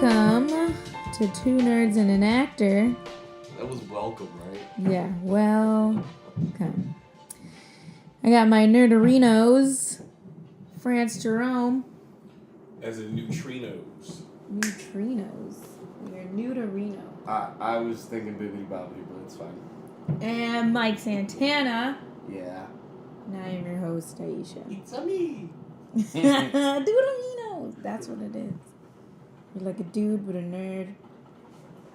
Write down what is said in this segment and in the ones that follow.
Welcome to 2Nerds and an Actor. That was welcome, right? Yeah, welcome. I got my nerdarinos, France Jerome. As in neutrinos. Neutrinos. You're neuterino. I was thinking bibbidi bobbidi, but it's fine. And Mike Santana. Yeah. Now I'm your host, Aisha. It's a me. Doodleinos. That's what it is. You're like a dude with a nerd.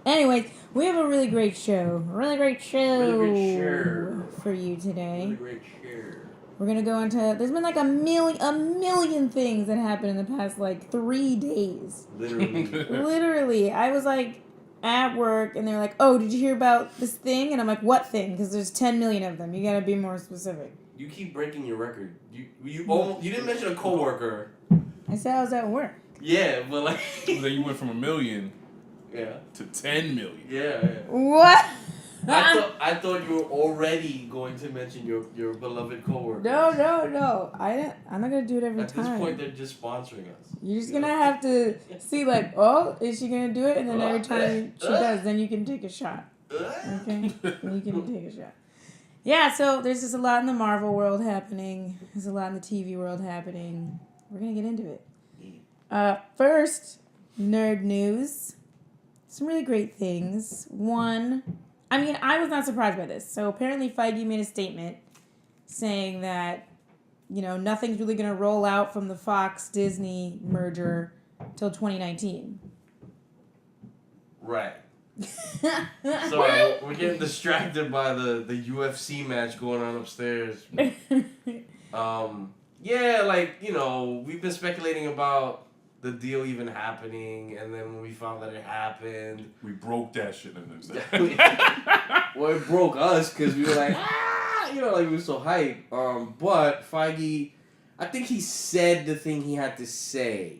Anyways, we have a really great show. For you today. Really great share. We're gonna go into. There's been like a million things that happened in the past 3 days. Literally, I was like at work, and they're like, "Oh, did you hear about this thing?" And I'm like, "What thing?" Because there's 10 million of them. You gotta be more specific. You keep breaking your record. You didn't mention a coworker. I said I was at work. Yeah, but like. Then you went from 1 million. Yeah. To 10 million. Yeah. What? I thought you were already going to mention your beloved coworker. No. I'm not gonna do it every time. At this point, they're just sponsoring us. You're just gonna have to see, oh, is she gonna do it? And then every time she does, then you can take a shot. Okay? Then you can take a shot. Yeah, so there's just a lot in the Marvel world happening. There's a lot in the TV world happening. We're gonna get into it. First, nerd news. Some really great things. One, I was not surprised by this. So apparently Feige made a statement saying that, nothing's really going to roll out from the Fox-Disney merger till 2019. Right. Sorry, we're getting distracted by the UFC match going on upstairs. We've been speculating about the deal even happening, and then when we found that it happened, we broke that shit in this. Well, it broke us because we were like, we were so hyped. But Feige, I think he said the thing he had to say.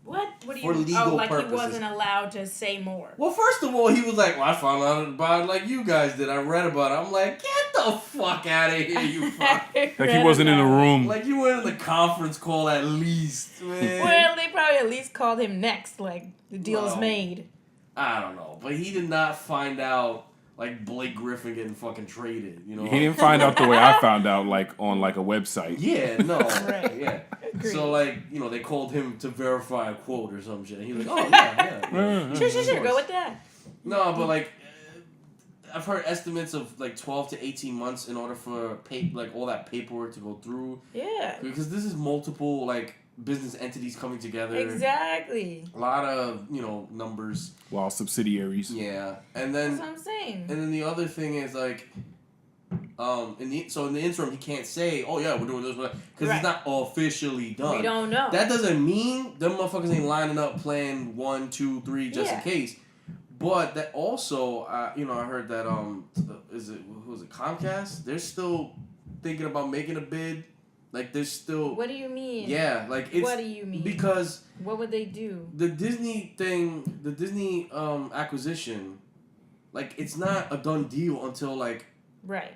What do you for legal purposes. He wasn't allowed to say more. Well, first of all, he was like, I found out about it like you guys did. I read about it. I'm like, get the fuck out of here, you fuck. Like he wasn't in the room. Like you were in the conference call at least, man. Well, they probably at least called him next, like the deal's made. I don't know. But he did not find out like Blake Griffin getting fucking traded, He didn't find out the way I found out, on a website. Yeah, no. Right. Yeah. Agreed. So, they called him to verify a quote or some shit. He was like, oh, yeah. Sure, go with that. No, but, I've heard estimates of, 12 to 18 months in order for, all that paperwork to go through. Yeah. Because this is multiple, business entities coming together. Exactly. A lot of, numbers. While subsidiaries. Yeah. And then... That's what I'm saying. And then the other thing is, in the interim, he can't say, oh, yeah, we're doing this, because it's not officially done. We don't know. That doesn't mean them motherfuckers ain't lining up plan 1, 2, 3 just in case. But that also, I heard that, who was it, Comcast? They're still thinking about making a bid. There's still... What do you mean? Yeah, it's... What do you mean? Because... What would they do? The Disney acquisition, it's not a done deal until, Right.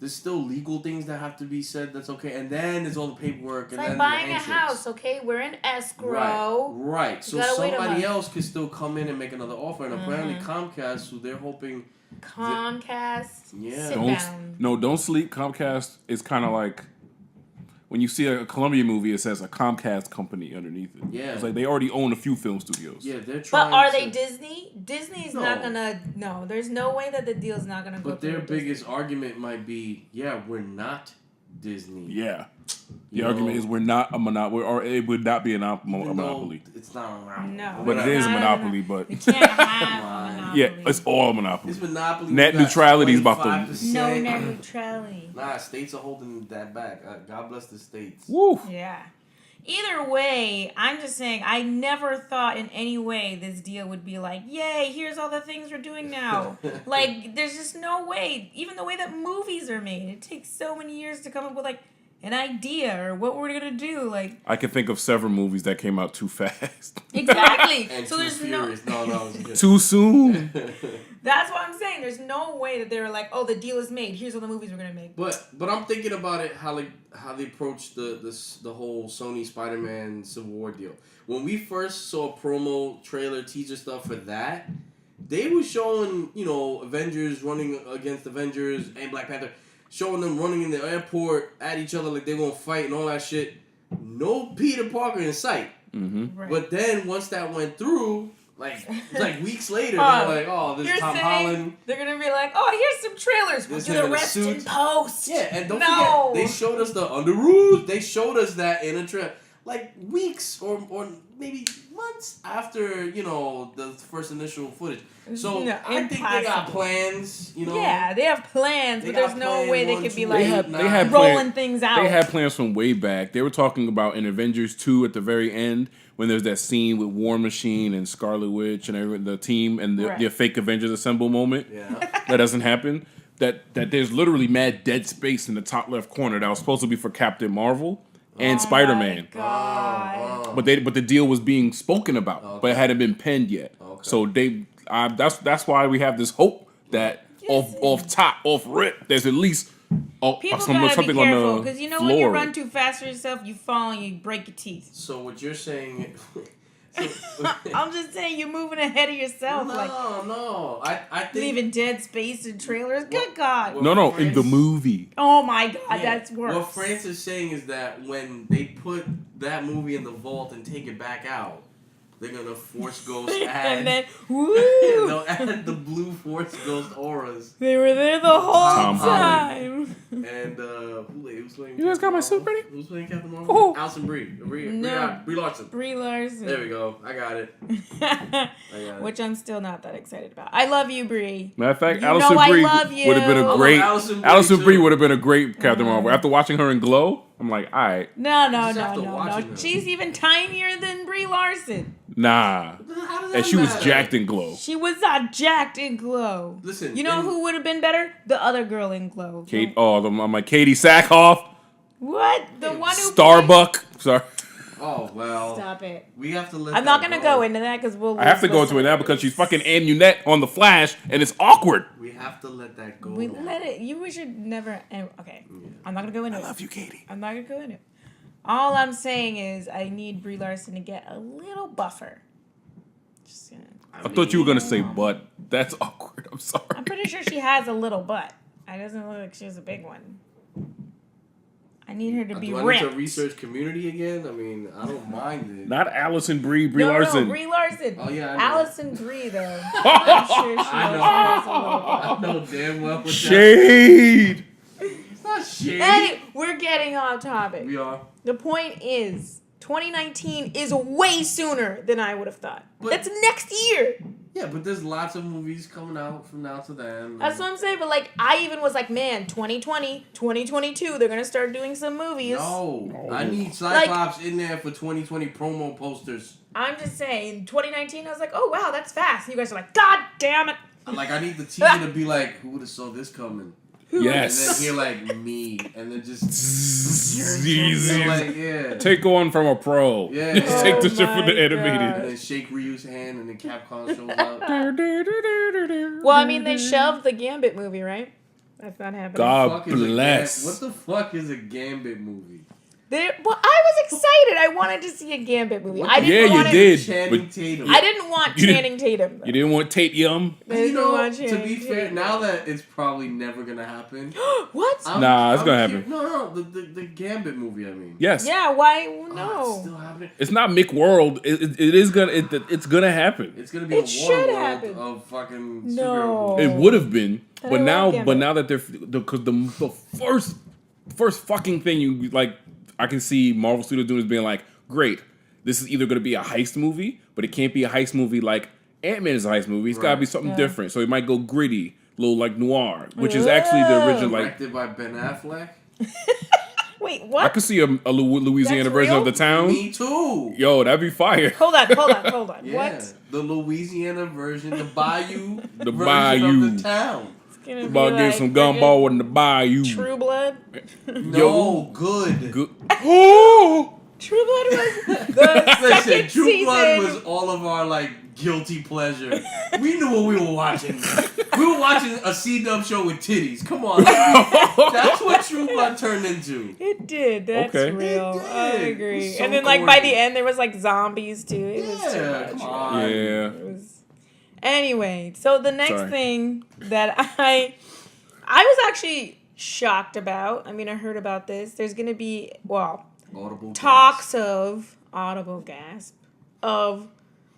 There's still legal things that have to be said that's okay, and then there's all the paperwork. It's and like then buying the a house, okay? We're in escrow. Right. So somebody else could still come in and make another offer, and apparently Comcast, who they're hoping... Comcast, yeah. sit down. No, don't sleep. Comcast is kind of like... When you see a Columbia movie, it says a Comcast company underneath it. Yeah. It's like they already own a few film studios. Yeah, they're trying. But are they Disney? Disney's not gonna. No, there's no way that the deal's not gonna go. But their biggest argument might be, we're not Disney. Yeah. The argument is we're not a monopoly, or it would not be a monopoly. It's not a monopoly. No. But it is a monopoly, but... You can't have a monopoly. Yeah, it's all a monopoly. It's monopoly. Net neutrality is about to... No net neutrality. Nah, states are holding that back. God bless the states. Woo! Yeah. Either way, I'm just saying, I never thought in any way this deal would be like, yay, here's all the things we're doing now. There's just no way. Even the way that movies are made, it takes so many years to come up with an idea or what we're gonna do. Like I can think of several movies that came out too fast. exactly. And So too there's furious. No, it's good. Too soon. That's what I'm saying. There's no way that they were like, oh, the deal is made. Here's all the movies we're gonna make. But I'm thinking about it how they approached the whole Sony Spider-Man Civil War deal. When we first saw promo trailer teaser stuff for that, they were showing Avengers running against Avengers and Black Panther, showing them running in the airport at each other like they're gonna fight and all that shit. No Peter Parker in sight. Mm-hmm. Right. But then once that went through. Like weeks later, they're like, "Oh, this is Tom Holland." They're gonna be like, "Oh, here's some trailers. We'll do the rest in post." Yeah, and don't forget, they showed us the Underoos. They showed us that in a trailer, like weeks or maybe months after the first initial footage. So I think they got plans. Yeah, they have plans, but there's no way they could be like they had rolling things out. They had plans from way back. They were talking about in Avengers 2 at the very end when there's that scene with War Machine and Scarlet Witch and the team and the fake Avengers assemble moment. Yeah, that doesn't happen. That there's literally mad dead space in the top left corner that was supposed to be for Captain Marvel and Spider-Man. But the deal was being spoken about, but it hadn't been penned yet. Okay. So that's why we have this hope that off rip, there's at least People something gotta be careful on the because floor. when you run too fast for yourself, you fall and you break your teeth. So what you're saying? I'm just saying you're moving ahead of yourself. No. I think leaving dead space in trailers. Good God. No, in the movie. Oh my God, that's worse. What France is saying is that when they put that movie in the vault and take it back out, they're gonna Force Ghost add, and then they'll add the blue Force Ghost auras. They were there the whole time. And who's playing? You guys got my suit ready? Who's playing Captain Marvel? Alison Brie. Brie Larson. Brie Larson. There we go. I got it. Which I'm still not that excited about. I love you, Brie. Matter of fact, Alison Brie would have been a great. Alison Brie would have been a great Captain Marvel. After watching her in Glow, I'm like, all right. No. She's even tinier than Brie Larson. Nah. And she was jacked in Glow. She was not jacked in Glow. Listen. You know who would have been better? The other girl in Glow. I'm like Katie Sackhoff. What? The one who Starbuck. Sorry. Oh, well. Stop it. We have to let I'm not going to go into that because I have to go into it now because she's fucking Amunet on The Flash and it's awkward. We have to let that go. We let it. We should never. Okay. Yeah. I'm not going to go into it. I love you, Katie. I'm not going to go into it. All I'm saying is I need Brie Larson to get a little buffer. Just gonna, I thought you were going to say butt. That's awkward. I'm sorry. I'm pretty sure she has a little butt. It doesn't look like she has a big one. I need her to be ripped. Do I need to research Community again? I mean, I don't mind it. Not Alison Brie, Brie Larson. No, Brie Larson. Oh, yeah, I know. Alison Brie, though. I'm sure she has a little butt. I know damn well what Shade! It's not shade. Hey, we're getting off topic. We are. The point is, 2019 is way sooner than I would have thought. That's next year. Yeah, but there's lots of movies coming out from now to then. That's what I'm saying. But I even was like, man, 2020, 2022, they're gonna start doing some movies. No. I need Cyclops in there for 2020 promo posters. I'm just saying, 2019, I was like, oh wow, that's fast. And you guys are like, God damn it. I need the teaser to be like, who would have saw this coming? Yes. And then hear me, and then just easy. Take one from a pro. Yeah. Just take the shit from the animated. And then shake Ryu's hand, and then Capcom shows up. Well, I mean, they shelved the Gambit movie, right? That's not happening. God bless. What the fuck is a Gambit movie? I was excited. I wanted to see a Gambit movie. I Channing Tatum. I didn't want Channing Tatum. You didn't want Tate Yum? To be fair, now that it's probably never gonna happen. What? It's gonna happen. No, the Gambit movie. I mean. Yes. Yeah. Why? No. It's still happening. It's not Mick World. It's gonna happen. It's gonna be a Waterworld of fucking superhero movies. It would have been, but now that because the first fucking thing you like. I can see Marvel Studios doing is being like, great, this is either going to be a heist movie, but it can't be a heist movie like Ant-Man is a heist movie. It's got to be something different. So it might go gritty, a little like noir, which is actually the original. Directed by Ben Affleck. Wait, what? I could see a Louisiana version of The Town. Me too. Yo, that'd be fire. Hold on. Yeah, What? The Louisiana version, the Bayou The version Bayou. of The Town. About to get some gumball in the Bayou. True Blood. Blood? No, good. Good. Oh! True Blood was the Listen, second True season. Blood was all of our like guilty pleasure. We knew what we were watching. We were watching a C-dub show with titties. Come on, that's what True Blood turned into. It did. That's Okay. real. It did. I It agree. was so And then, like by corny. the end, there was like zombies too. It was too Yeah, much. come on. Yeah. It was. Anyway, so the next Sorry. thing that I was actually shocked about. I mean, I heard about this. There's gonna be Audible talks gasp. of audible gasp of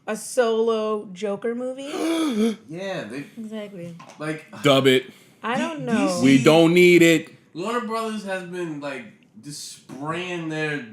a solo Joker movie. Yeah, they Exactly. like Dub it. I don't DC know. We don't need it. Warner Brothers has been like just spraying their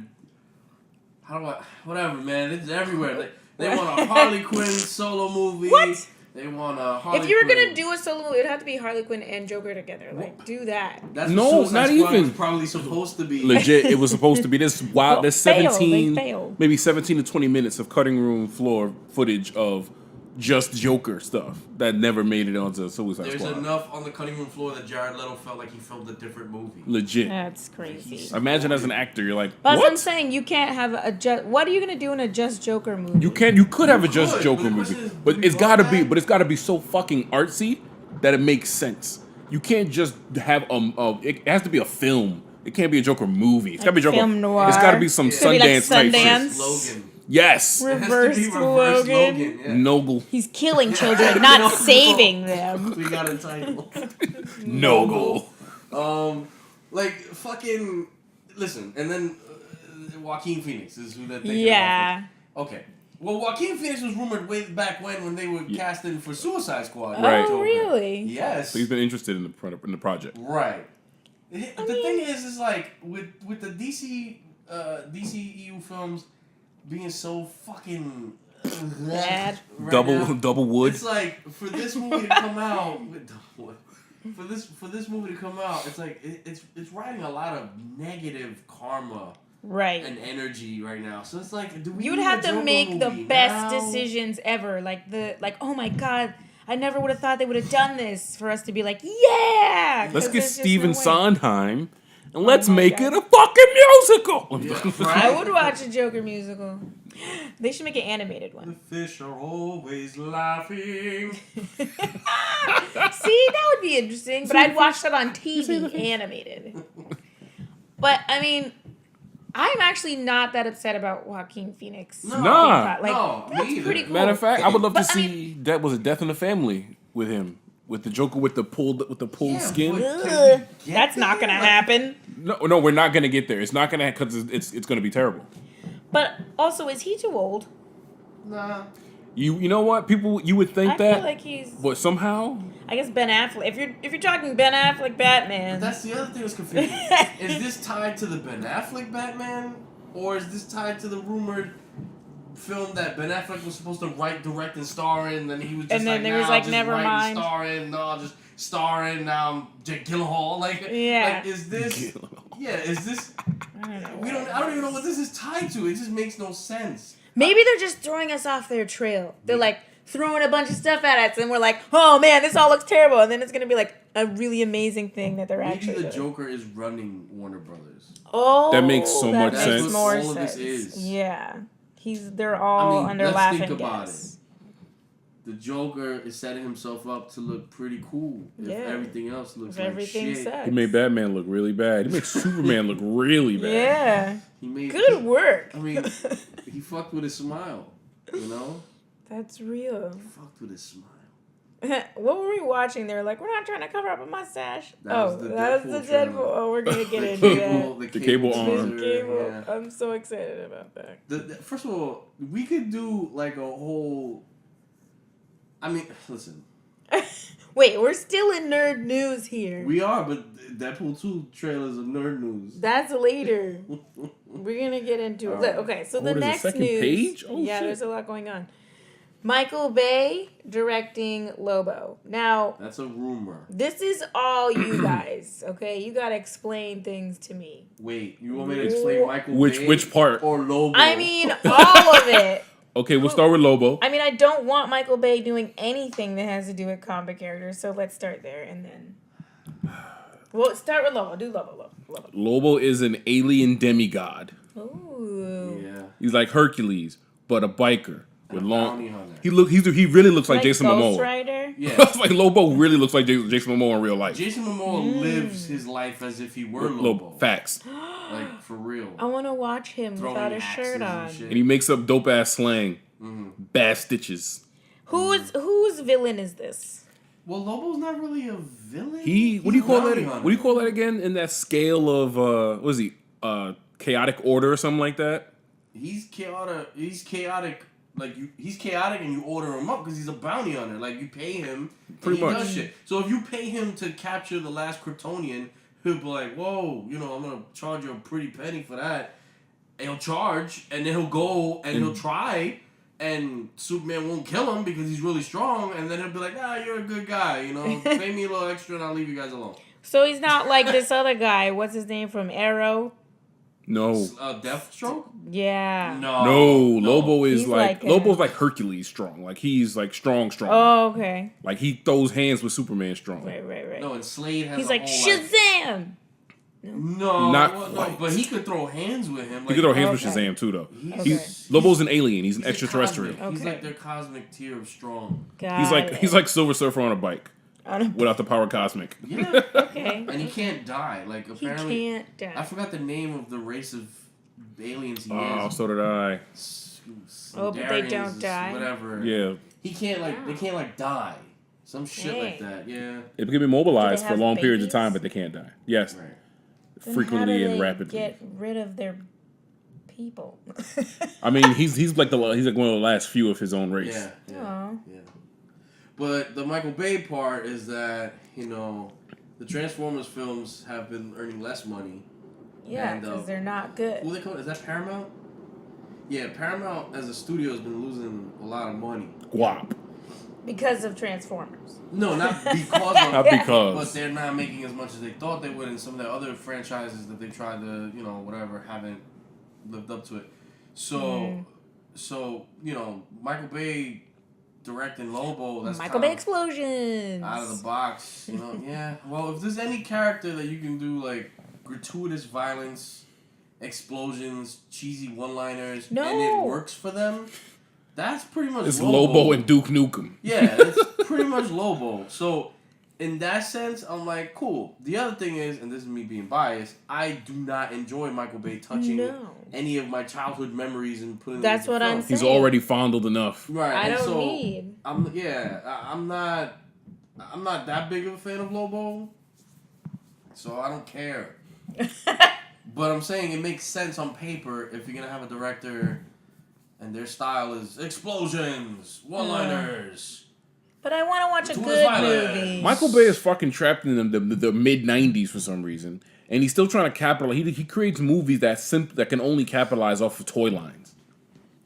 whatever, man. It's everywhere. They want a Harley Quinn solo movie. What? They want a Harley If you were Quinn. gonna do a solo movie, it'd have to be Harley Quinn and Joker together. Like, do that. That's No, what Suicide not Squad even. was probably supposed to be. Legit, it was supposed to be this wild. Well, There's failed. They 17, failed. maybe 17 to 20 minutes of cutting room floor footage of just Joker stuff that never made it onto Suicide There's Squad. enough on the cutting room floor that Jared Leto felt like he filmed a different movie. Legit. That's crazy. Imagine as an actor, you're like, But what? I'm saying you can't have a just. What are you gonna do in a just Joker movie? You could have a just could, Joker but the movie, question is, but do we it's gotta want be, that? but it's gotta be so fucking artsy that it makes sense. You can't just have it has to be a film. It can't be a Joker movie. It's gotta be Joker. film noir. It's gotta be some It's gotta be like Sundance type shit. Sundance. Logan. Yes, It has to Reverse be reverse Logan. Yeah. Nogle. He's killing children, not saving them. We got a title. Nogle. Like fucking. Listen, and then Joaquin Phoenix is who they're thinking Yeah. about. Okay. Well, Joaquin Phoenix was rumored way back when they were casting for Suicide Squad. Right. Oh, really? Yes. So he's been interested in the project. Right. The thing is like with the DCEU films being so fucking Bad. right Double wood. It's like for this movie to come out with for this movie to come out, it's like it's riding a lot of negative karma Right. and energy right now. So it's like, do we You would need have a to Joker make the movie best now? decisions ever. Like, oh my god, I never would have thought they would have done this for us to be like, yeah. Let's 'cause get there's just Stephen no way. Sondheim and let's my make God. it a fucking musical. Yeah, I right? would watch a Joker musical. They should make an animated The one. fish are always laughing. See, that would be interesting, but I'd watch that on TV animated. But I mean, I'm actually not that upset about Joaquin Phoenix. No. Nah. Like, No, me that's either. pretty cool. Matter of fact, I would love to But, I see Death in the Family with him, with the Joker with the pulled Yeah, skin. but- Ugh, get that's not there? gonna Like- happen. No, we're not gonna get there. It's not gonna because it's gonna be terrible. But also, is he too old? Nah. You know what? People you would think I that, feel like he's. but somehow I guess Ben Affleck. If you're talking Ben Affleck Batman, But that's the other thing that's confusing. Is this tied to the Ben Affleck Batman? Or is this tied to the rumored film that Ben Affleck was supposed to write, direct, and star in? Then he was just And then like, there was nah, like, just never write mind. And star in. No, I'll just star in. Now I'm Jake Gyllenhaal. Like, Yeah. like, is this... Yeah, is this... I don't know. I don't even know what this is tied to. It just makes no sense. Maybe they're just throwing us off their trail. They're like throwing a bunch of stuff at us, and we're like, oh man, this all looks terrible. And then it's gonna be like a really amazing thing that they're Maybe actually the doing. Joker is running Warner Brothers. Oh, That makes so that much makes sense. That's more what all of this sense. is. Yeah, they're all under let's laughing think about gas. The Joker is setting himself up to look pretty cool if Yeah. everything else looks If like everything shit. sucks. he made Batman look really bad. He made Superman look really bad. Yeah, He made good work. I mean, he fucked with his smile. You know, That's real. he fucked with his smile. What were we watching? They were like, we're not trying to cover up a mustache. That was the that was the Deadpool trailer. Deadpool. Oh, we're gonna get The into cable, that. The cable The arm. cable. Yeah. I'm so excited about that. First of all, we could do like a whole. I mean, listen, Wait, we're still in nerd news here. we are, but Deadpool 2 trailers are nerd news. That's later. We're gonna get into it. Alright. Okay, so Oh, the there's a next second news. page? Oh, yeah, shit. there's a lot going on. Michael Bay directing Lobo. Now, That's a rumor. this is all you guys. Okay, you gotta explain things to me. Wait, you want me to explain Michael Bay Which part? or Lobo? I mean, all of it. Okay, we'll start with Lobo. I mean, I don't want Michael Bay doing anything that has to do with comic characters, so let's start there and then. Well, start with Lobo. Do Lobo. Lobo is an alien demigod. Ooh. Yeah. He's like Hercules, but a biker with And a long. bounty hunter. He really looks like Jason Ghost Momoa. Rider? Yeah. Like Lobo really looks like Jason Momoa in real life. Jason Momoa lives his life as if he were Lobo. Facts. Like, for real. I want to watch him Throwing without a axes shirt and on. shit. And he makes up dope ass slang. Bad stitches. Whose villain is this? Well, Lobo's not really a villain. What do you call that? bounty hunter. What do you call that again? In that scale of what is he? Chaotic order or something like that? He's chaotic. He's chaotic, and you order him up because he's a bounty hunter. Like, you pay him, Pretty and he much. does shit. So if you pay him to capture the last Kryptonian, he'll be like, "Whoa, I'm gonna charge you a pretty penny for that." And he'll charge, and then he'll go and he'll try, and Superman won't kill him because he's really strong. And then he'll be like, "Nah, you're a good guy. Pay me a little extra, and I'll leave you guys alone." So he's not like this other guy. What's his name from Arrow? No. Deathstroke? Yeah. No, Lobo is He's Lobo's like Hercules strong. Like he's like strong. Oh, okay. Like he throws hands with Superman strong. Right. No, and Slade has He's a like, whole, Shazam! No, Not no, quite. but he could throw hands with him. He could throw hands with Okay. Shazam too, though. He's, Lobo's an alien. He's an he's extraterrestrial. cosmic. He's Okay. like their cosmic tier of strong. He's like Silver Surfer on a bike without the power cosmic. Yeah. Okay. And he can't die. Like, He apparently, can't die. I forgot the name of the race of aliens he Oh, is. so did I. Oh, but they Sundarians, don't die? Whatever. Yeah, They can't die. Some shit like Dang. that. Yeah. it can be mobilized Do they for have long periods of babies? time, but they can't die. Yes, Right. Then frequently how do and they rapidly. get rid of their people? I mean, he's like one of the last few of his own race. Yeah. Aw. Yeah. But the Michael Bay part is that, the Transformers films have been earning less money. Yeah, And, because they're not good. Who they call it? Is that Paramount? Yeah, Paramount as a studio has been losing a lot of money. Guap. Because of Transformers. No, not because of Not but because. they're not making as much as they thought they would, and some of their other franchises that they tried to, whatever, haven't lived up to it. So, Michael Bay directing Lobo, that's Michael Bay explosions. out of the box. Yeah. Well, if there's any character that you can do like gratuitous violence, explosions, cheesy one-liners, and it works for them, that's pretty much It's Lobo. Lobo and Duke Nukem. Yeah, it's pretty much Lobo. So, in that sense, I'm like, cool. The other thing is, and this is me being biased, I do not enjoy Michael Bay touching any of my childhood memories and putting them That's into what I'm film. saying. He's already fondled enough. Right. I and don't so need. I'm not that big of a fan of Lobo, so I don't care. But I'm saying it makes sense on paper if you're gonna have a director and their style is explosions, one-liners. But I want to watch a Gratuitous good violence. movie. Michael Bay is fucking trapped in the mid '90s for some reason, and he's still trying to capitalize. He creates movies that can only capitalize off of toy lines.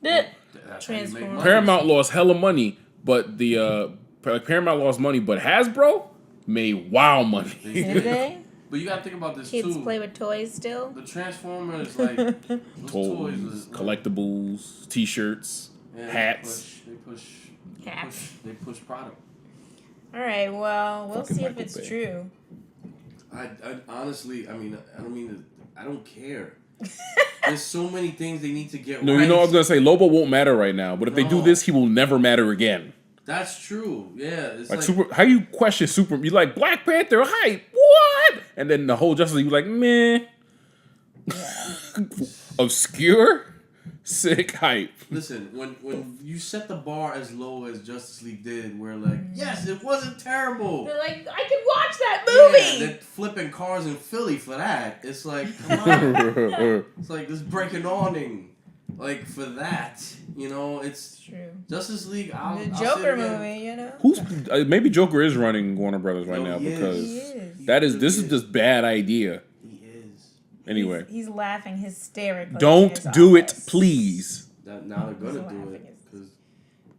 That's how you make Transformers. money. Paramount lost hella money, but Paramount lost money, but Hasbro made wow money. Did they? But you gotta think about this Kids too. play with toys still? The Transformers, like those toys, Toys, is, collectibles, T-shirts, hats. They push product. All right, well, we'll Fucking see if Michael it's Bay. true. I honestly, I don't care. There's so many things they need to get No, right. you know what I was gonna say? Lobo won't matter right now, but if they do No. this, he will never matter again. That's true. Yeah, it's Like like super, how you question Super? You like Black Panther hype? What? And then the whole Justice League, you like meh, obscure, sick hype. Listen, when you set the bar as low as Justice League did, where like, yes, it wasn't terrible. They're like, I could watch that movie! Yeah, they're flipping cars in Philly for that. It's like, come on. It's like this breaking awning. Like, for that, it's True. Justice League. The I'll say Joker it again. movie, Who's maybe Joker is running Warner Brothers right No, now he because He is. this is just bad idea. He is. Anyway, He's laughing hysterically. in don't his do it, office. please. Now they're gonna He's do laughing. it because you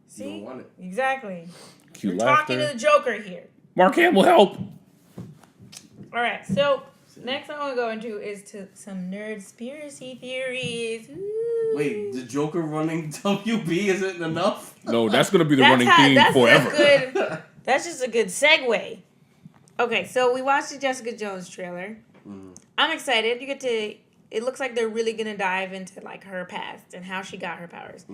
See? don't want it. Exactly. Cute We're talking to laughter. the Joker here. Mark Hamill, help! All right, so next I want to go into is to some nerdspiracy theories. Ooh. Wait, the Joker running WB isn't enough? No, that's gonna be the running theme forever. That's just a good segue. Okay, so we watched the Jessica Jones trailer. I'm excited. It looks like they're really gonna dive into like her past and how she got her powers.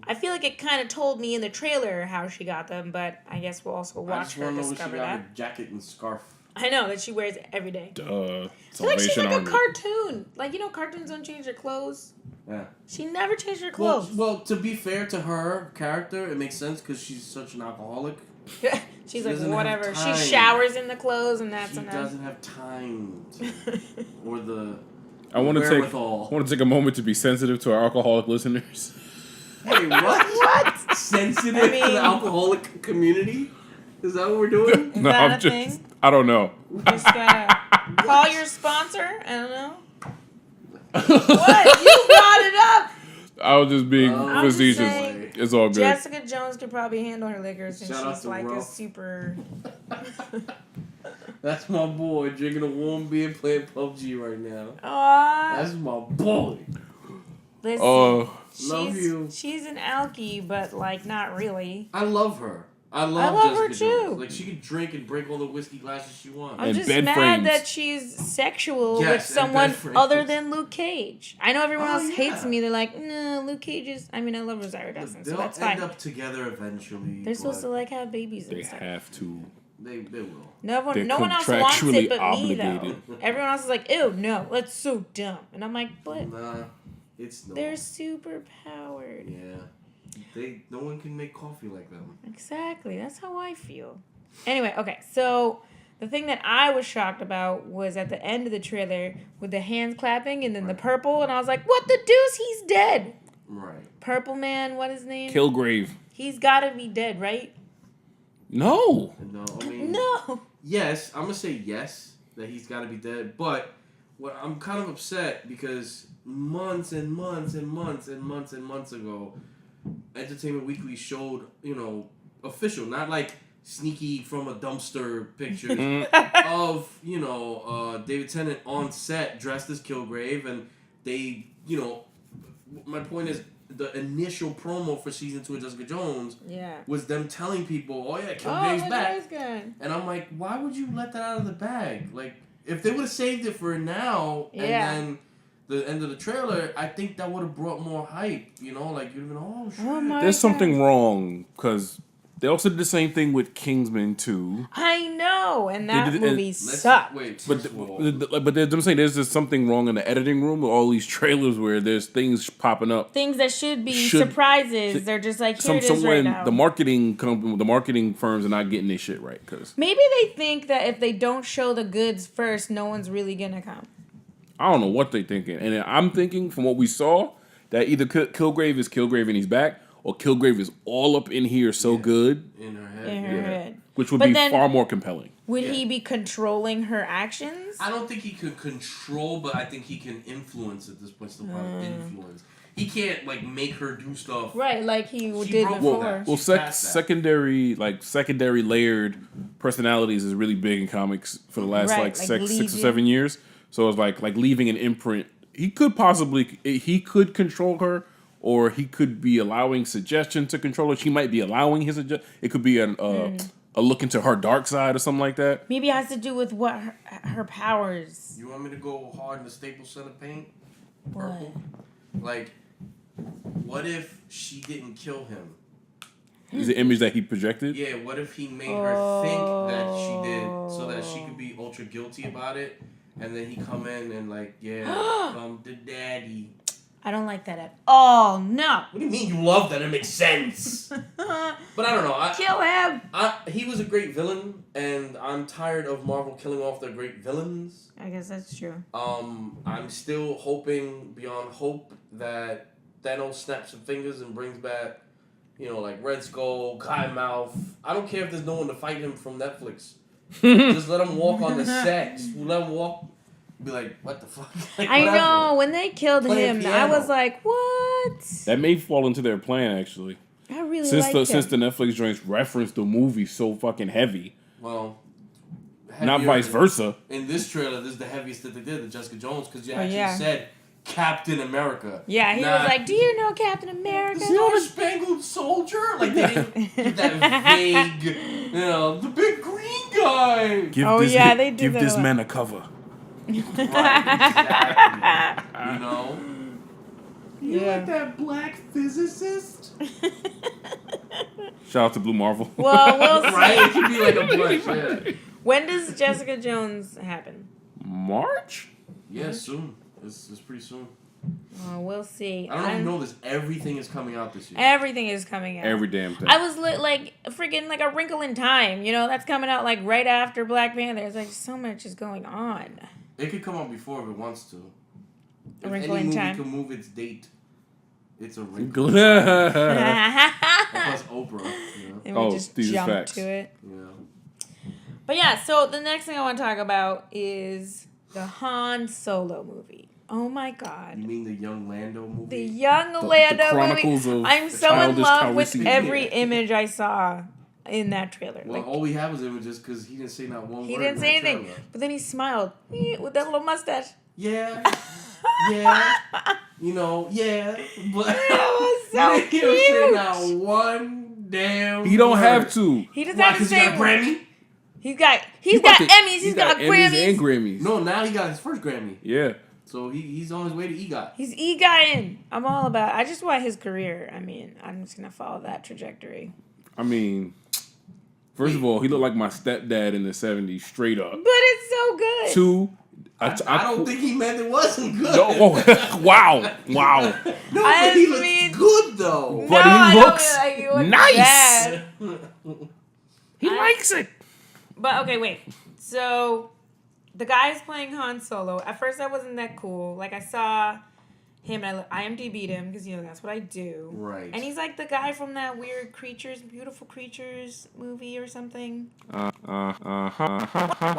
I feel like it kind of told me in the trailer how she got them, but I guess we'll also watch her discover that. Her jacket and scarf. I know that she wears it every day. Duh. It's like she's like a cartoon. Like, you know, cartoons don't change their clothes. Yeah. She never changed her clothes. Well, to be fair to her character, it makes sense because she's such an alcoholic. She's like, whatever. She showers in the clothes and that's enough. She doesn't have time to, or the I want to take a moment to be sensitive to our alcoholic listeners. Hey, what? Sensitive to the alcoholic community? Is that what we're doing? Is that a thing? I don't know. Just gotta call your sponsor. I don't know. What? You brought it up. I was just being facetious. It's all good. Jessica Jones could probably handle her liquors, and Shout she's like a super. That's my boy drinking a warm beer, playing PUBG right now. That's my boy. Listen, love you. She's an alkie, but like not really. I love her. I love her Jessica too. Jones. Like she can drink and break all the whiskey glasses she wants. I'm just mad that she's sexual with someone other than Luke Cage. I know everyone else hates me. They're like, no, Luke Cage is. I mean, I love Rosario Dawson, so that's fine. They'll end up together eventually. They're supposed to like have babies. They and stuff. have to. They will. No one else wants it but me though. Everyone else is like, ew, no, that's so dumb. And I'm like, but nah, it's not. They're super powered. Yeah. No one can make coffee like them. Exactly. That's how I feel. Anyway, okay. So the thing that I was shocked about was at the end of the trailer with the hands clapping and then the purple, and I was like, what the deuce? He's dead. Right. Purple man, what his name? Kilgrave. He's got to be dead, right? No. No, I mean... No. Yes, I'm going to say yes, that he's got to be dead, but I'm kind of upset because months and months and months and months and months ago, Entertainment Weekly showed, official, not like sneaky from a dumpster pictures of, David Tennant on set dressed as Kilgrave, and they, my point is the initial promo for season 2 of Jessica Jones was them telling people, oh yeah, Kilgrave's back. Good. And I'm like, why would you let that out of the bag? Like, if they would have saved it for now and then the end of the trailer, I think that would have brought more hype, like you'd have been, oh shit. There's something wrong, because they also did the same thing with Kingsman 2. I know, and that movie sucked. But I'm saying there's just something wrong in the editing room with all these trailers where there's things popping up. Things that should be surprises. They're just like, here it is right now. The marketing firms are not getting their shit right. Cause maybe they think that if they don't show the goods first, no one's really going to come. I don't know what they're thinking. And I'm thinking, from what we saw, that either Kilgrave is Kilgrave and he's back, or Kilgrave is all up in here good. In her head. Which would be far more compelling. Would he be controlling her actions? I don't think he could control, but I think he can influence at this point. Still probably influence. He can't, make her do stuff. Right, like he did before. Well, secondary layered personalities is really big in comics for the last, 6 or 7 years. So it's like leaving an imprint. He could control her, or he could be allowing suggestion to control her. She might be allowing his suggestion. It could be a look into her dark side or something like that. Maybe it has to do with what her powers. You want me to go hard in the Staples Center paint? What? Purple? What if she didn't kill him? Is the image that he projected? Yeah, what if he made her think that she did so that she could be ultra guilty about it? And then he come in and come to daddy. I don't like that at all. No. What do you mean you love that? It makes sense. But I don't know. Kill him. He was a great villain, and I'm tired of Marvel killing off their great villains. I guess that's true. I'm still hoping beyond hope that Thanos snaps some fingers and brings back, Red Skull, Guy Mouth. I don't care if there's no one to fight him from Netflix. Just let him walk on the set. Just let him walk. Be like, what the fuck? I know. When they killed him, I was like, what? That may fall into their plan, actually. I really since the Netflix joints referenced the movie so fucking heavy. Well, not vice versa. In this trailer, this is the heaviest that they did, the Jessica Jones, because you actually said Captain America. Yeah, he was like, do you know Captain America? Star-Spangled Soldier? They didn't give that vague, the big green guy. time. They did give that this a lot. man a cover. Right, exactly. You know? You Yeah. like that black physicist? Shout out to Blue Marvel. Well, we'll see. Right? It should be like a blush, yeah. When does Jessica Jones happen? March? Yeah, soon. It's pretty soon. Oh, we'll see. I don't know if you know this. Everything is coming out this year. Everything is coming out. Every damn thing. I was like freaking like A Wrinkle in Time. You know, that's coming out like right after Black Panther. It's like so much is going on. It could come out before if it wants to. A If Wrinkle any in movie Time. can move its date, it's A Wrinkle in Time. Yeah. Plus Oprah. You know? And we just these are jump facts. to it. Yeah. But yeah, so the next thing I want to talk about is the Han Solo movie. Oh my God. You mean the young Lando movie? The young Lando Chronicles movie. of I'm so in Childish love with Calrissian. every image I saw in that trailer. Well, Like, all we have is images because he didn't say not one word. he didn't in say that anything, trailer. but then he smiled with that little mustache. Yeah. Yeah. You know, yeah. But That was so he didn't say cute. not one damn He don't word. have to. He doesn't Why, have to 'cause he say got a Grammy? He's got about to- Emmys. He's got Emmys Grammys. and Grammys. No, now he got his first Grammy. Yeah. So he's on his way to EGOT. He's EGOTing. I'm all about. I just want his career. I mean, I'm just gonna follow that trajectory. I mean, first of all, he looked like my stepdad in the 70s, straight up. But it's so good. Two, I don't think he meant it wasn't good. No, oh, wow. No, I but he mean- looks good though. But he I don't looks feel like he looks nice. bad. He likes it. But okay, wait. So the guy's playing Han Solo. At first, that wasn't that cool. Like I saw him, and I IMDb'd him because that's what I do. Right. And he's like the guy from that weird Beautiful Creatures movie or something. One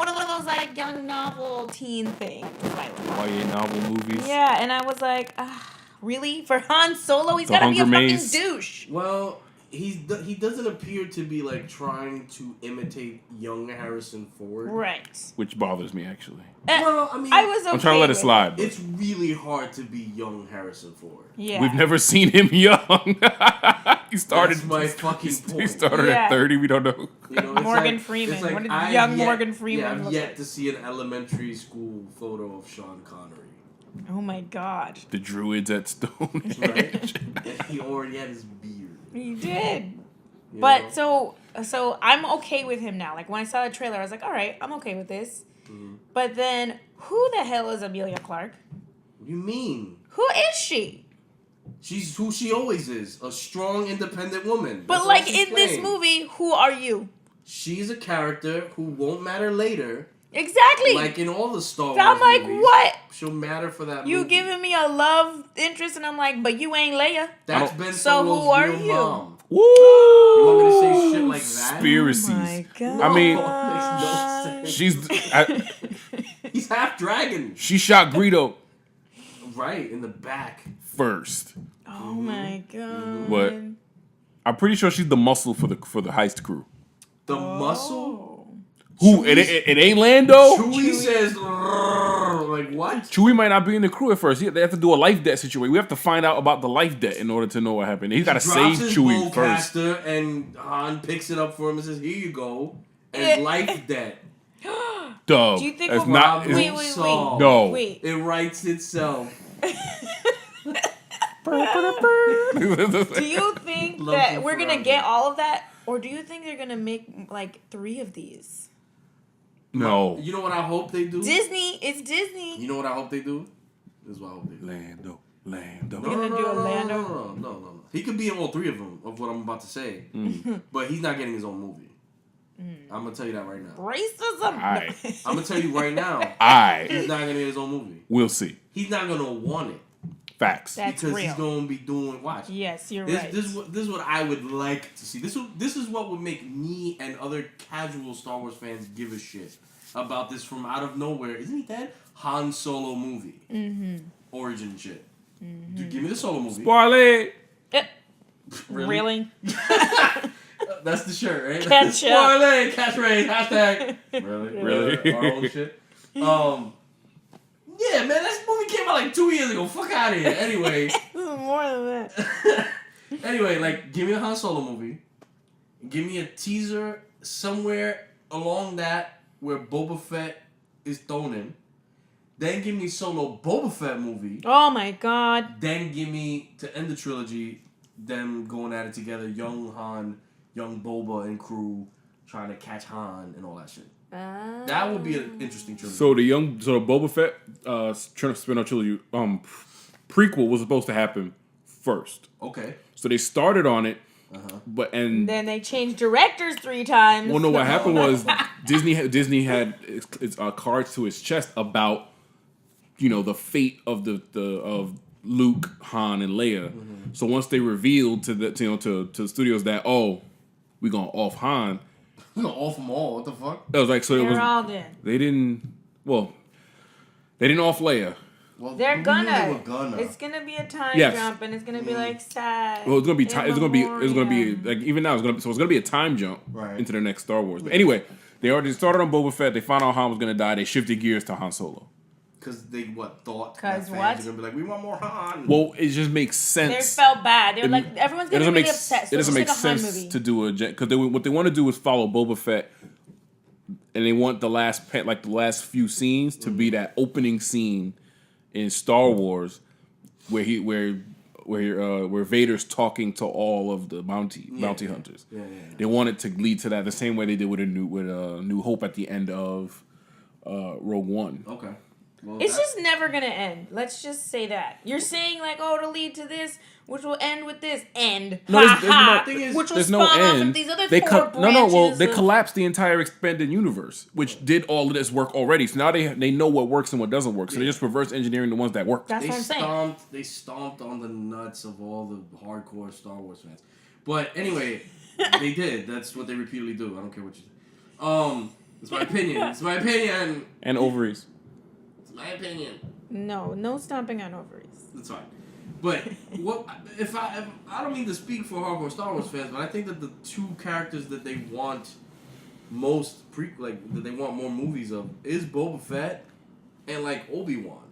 of those like young novel teen things. All your novel movies. Yeah, and I was like, really? For Han Solo, he's The gotta be a Hunger fucking Maze. douche. Well, he doesn't appear to be like trying to imitate young Harrison Ford. Right. Which bothers me, actually. Well, I mean, I was okay I'm trying to let it with slide. But it's really hard to be young Harrison Ford. Yeah. we've never seen him young. He started. That's my fucking He point. started Yeah. at 30. We don't know. You know, it's Morgan like- Freeman. it's like What did I've young yet- Morgan Freeman Yeah, I've look yet like? to see an elementary school photo of Sean Connery. Oh my God. The druids at Stone. Right? And he already had his beard. He did. you But know? so I'm okay with him now. Like when I saw the trailer, I was like, all right, I'm okay with this. Mm-hmm. But then who the hell is Amelia Clark? What do you mean? Who is she? She's who she always is, a strong, independent woman. But That's like all she's in this playing. movie, who are you? She's a character who won't matter later. Exactly. Like in all the Star Wars So I'm like, movies, what? She'll matter for that You movie. giving me a love interest, and I'm like, but you ain't Leia. That's Ben So Solo's who are real you? mom. Woo! You want me to say shit like that? Conspiracies. Oh my God. I mean, Makes no sense. He's half dragon. she shot Greedo Right, in the back. first. Oh my God. What? I'm pretty sure she's the muscle for the heist crew. The Oh. muscle? Who? It ain't Lando. Chewie says, "Rrrr." Like, what? Chewie might not be in the crew at first. They have to do a life debt situation. We have to find out about the life debt in order to know what happened. He's got to save Drops his Chewie first. bowcaster, and Han picks it up for him and says, "Here you go." And life debt. Duh. Do you think That's we'll- not. Wait, it's- wait. No. Wait. It writes itself. Do you think Love that you we're gonna forever. get all of that, or do you think they're gonna make like 3 of these? No. You know what I hope they do? Disney, it's Disney. You know what I hope they do? This is what I hope they do. Lando. We're No, gonna do a Lando? No. He could be in all 3 of them of what I'm about to say, but he's not getting his own movie. I'm gonna tell you that right now. Racism. Aight. I'm gonna tell you right now. Alright. He's not gonna get his own movie. We'll see. He's not gonna want it Facts. That's because real. he's gonna be doing watch. Yes, you're This, right. this is what I would like to see. This is what would make me and other casual Star Wars fans give a shit about this from out of nowhere. Isn't he dead? Han Solo movie. Origin shit. Dude, give me the Solo movie. Spoiler. Really? That's the shirt, right? Catch up. Spoiler, catchphrase, hashtag. Really? Our own shit. Yeah, man, that movie came out like 2 years ago. Fuck out of here. Anyway. This is more than that. Anyway, like, give me the Han Solo movie. Give me a teaser somewhere along that where Boba Fett is thrown in. Then give me solo Boba Fett movie. Oh my god. Then give me, to end the trilogy, them going at it together, young Han, young Boba and crew trying to catch Han and all that shit. That would be an interesting trilogy. So the Boba Fett spin-off trilogy prequel was supposed to happen first. Okay. So they started on it, but then they changed directors 3 times. Well, no, what happened was Disney had its cards to its chest about the fate of of Luke, Han, and Leia. Mm-hmm. So once they revealed to the studios that we're gonna off Han, we're gonna off them all. What the fuck? It was like They're all dead. They didn't off Leia. Well, they're gonna. It's gonna be a time jump, and it's gonna be like sad. Well, it's gonna be it's gonna be like even now it's gonna be a time jump into the next Star Wars. But anyway, they already started on Boba Fett. They found out Han was gonna die. They shifted gears to Han Solo. Because they thought fans are gonna be like, we want more Han. Well, it just makes sense. They felt bad. They're like, everyone's gonna be upset. So it doesn't make sense to do because what they want to do is follow Boba Fett, and they want the last few scenes to be that opening scene in Star Wars, where Vader's talking to all of the bounty hunters. Yeah. They want it to lead to that the same way they did with New Hope at the end of Rogue One. Okay. Well, it's just never gonna end. Let's just say that. You're saying like, it'll lead to this, which will end with this. End. No, which will spawn off of these other four branches. They collapsed the entire expanded universe, which did all of this work already. So now they know what works and what doesn't work. So they're just reverse engineering the ones that work. That's what I'm saying. They stomped on the nuts of all the hardcore Star Wars fans. But anyway, they did. That's what they repeatedly do. I don't care what you say. It's my opinion. It's my opinion. And ovaries. My opinion. No stomping on ovaries. That's fine. But what if I don't mean to speak for hardcore Star Wars fans, but I think that the 2 characters that they want that they want more movies of is Boba Fett and like Obi-Wan.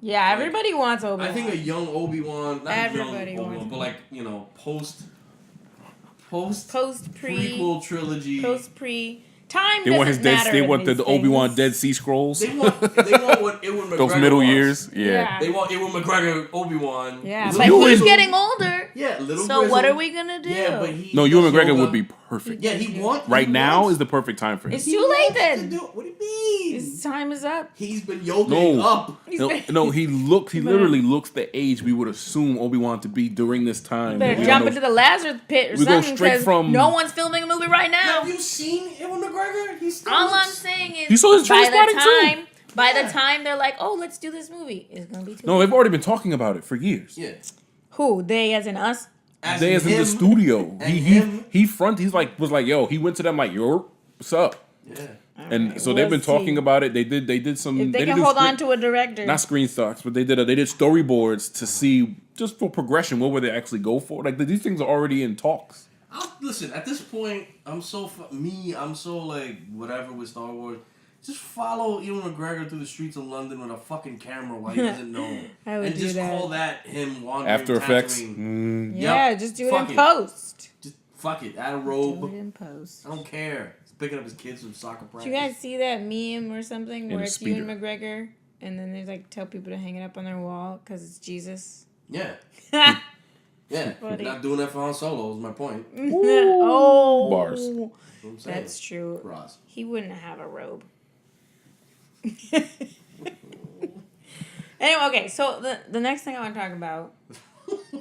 Yeah, everybody wants Obi-Wan. I think a young Obi-Wan, not everybody young Obi-Wan, but like post prequel trilogy. Post pre. Time they want his dead. They want the Obi-Wan Dead Sea Scrolls. They want what Ewan McGregor those middle wants. years. Yeah. They want Ewan McGregor Obi-Wan. Yeah, but he's getting older. Yeah, little. So what are we gonna do? Yeah, but Ewan McGregor would be perfect. Yeah, he wants. Right now is the perfect time for him. It's too late then. What do you mean? His time is up. He's been yodeling up. He literally looks the age we would assume Obi-Wan to be during this time. You better jump into the Lazarus pit or something because no one's filming a movie right now. Have you seen Ewan McGregor? All I'm saying is, you saw his Trainspotting too. By the time they're like, let's do this movie, it's gonna be too late. They've already been talking about it for years. Yeah. Who? They as in us? They as in the studio. He's like, yo, he went to them like, yo, what's up? Yeah. And so they've been talking about it. They did some. If they can hold on to a director, not screen stocks, but they did storyboards to see just for progression. What would they actually go for? Like these things are already in talks. Listen, at this point, I'm so like whatever with Star Wars. Just follow Ewan McGregor through the streets of London with a fucking camera while he doesn't know, and just call that him wandering. After Effects. Yeah, just do it in post. Just fuck it. Add a robe. Do it in post. I don't care. He's picking up his kids from soccer practice. Did you guys see that meme or something where it's Ewan McGregor and then they like tell people to hang it up on their wall because it's Jesus? Yeah. Yeah, not doing that for Han Solo is my point. Bars. That's true. Ross. He wouldn't have a robe. Anyway, okay, so the next thing I want to talk about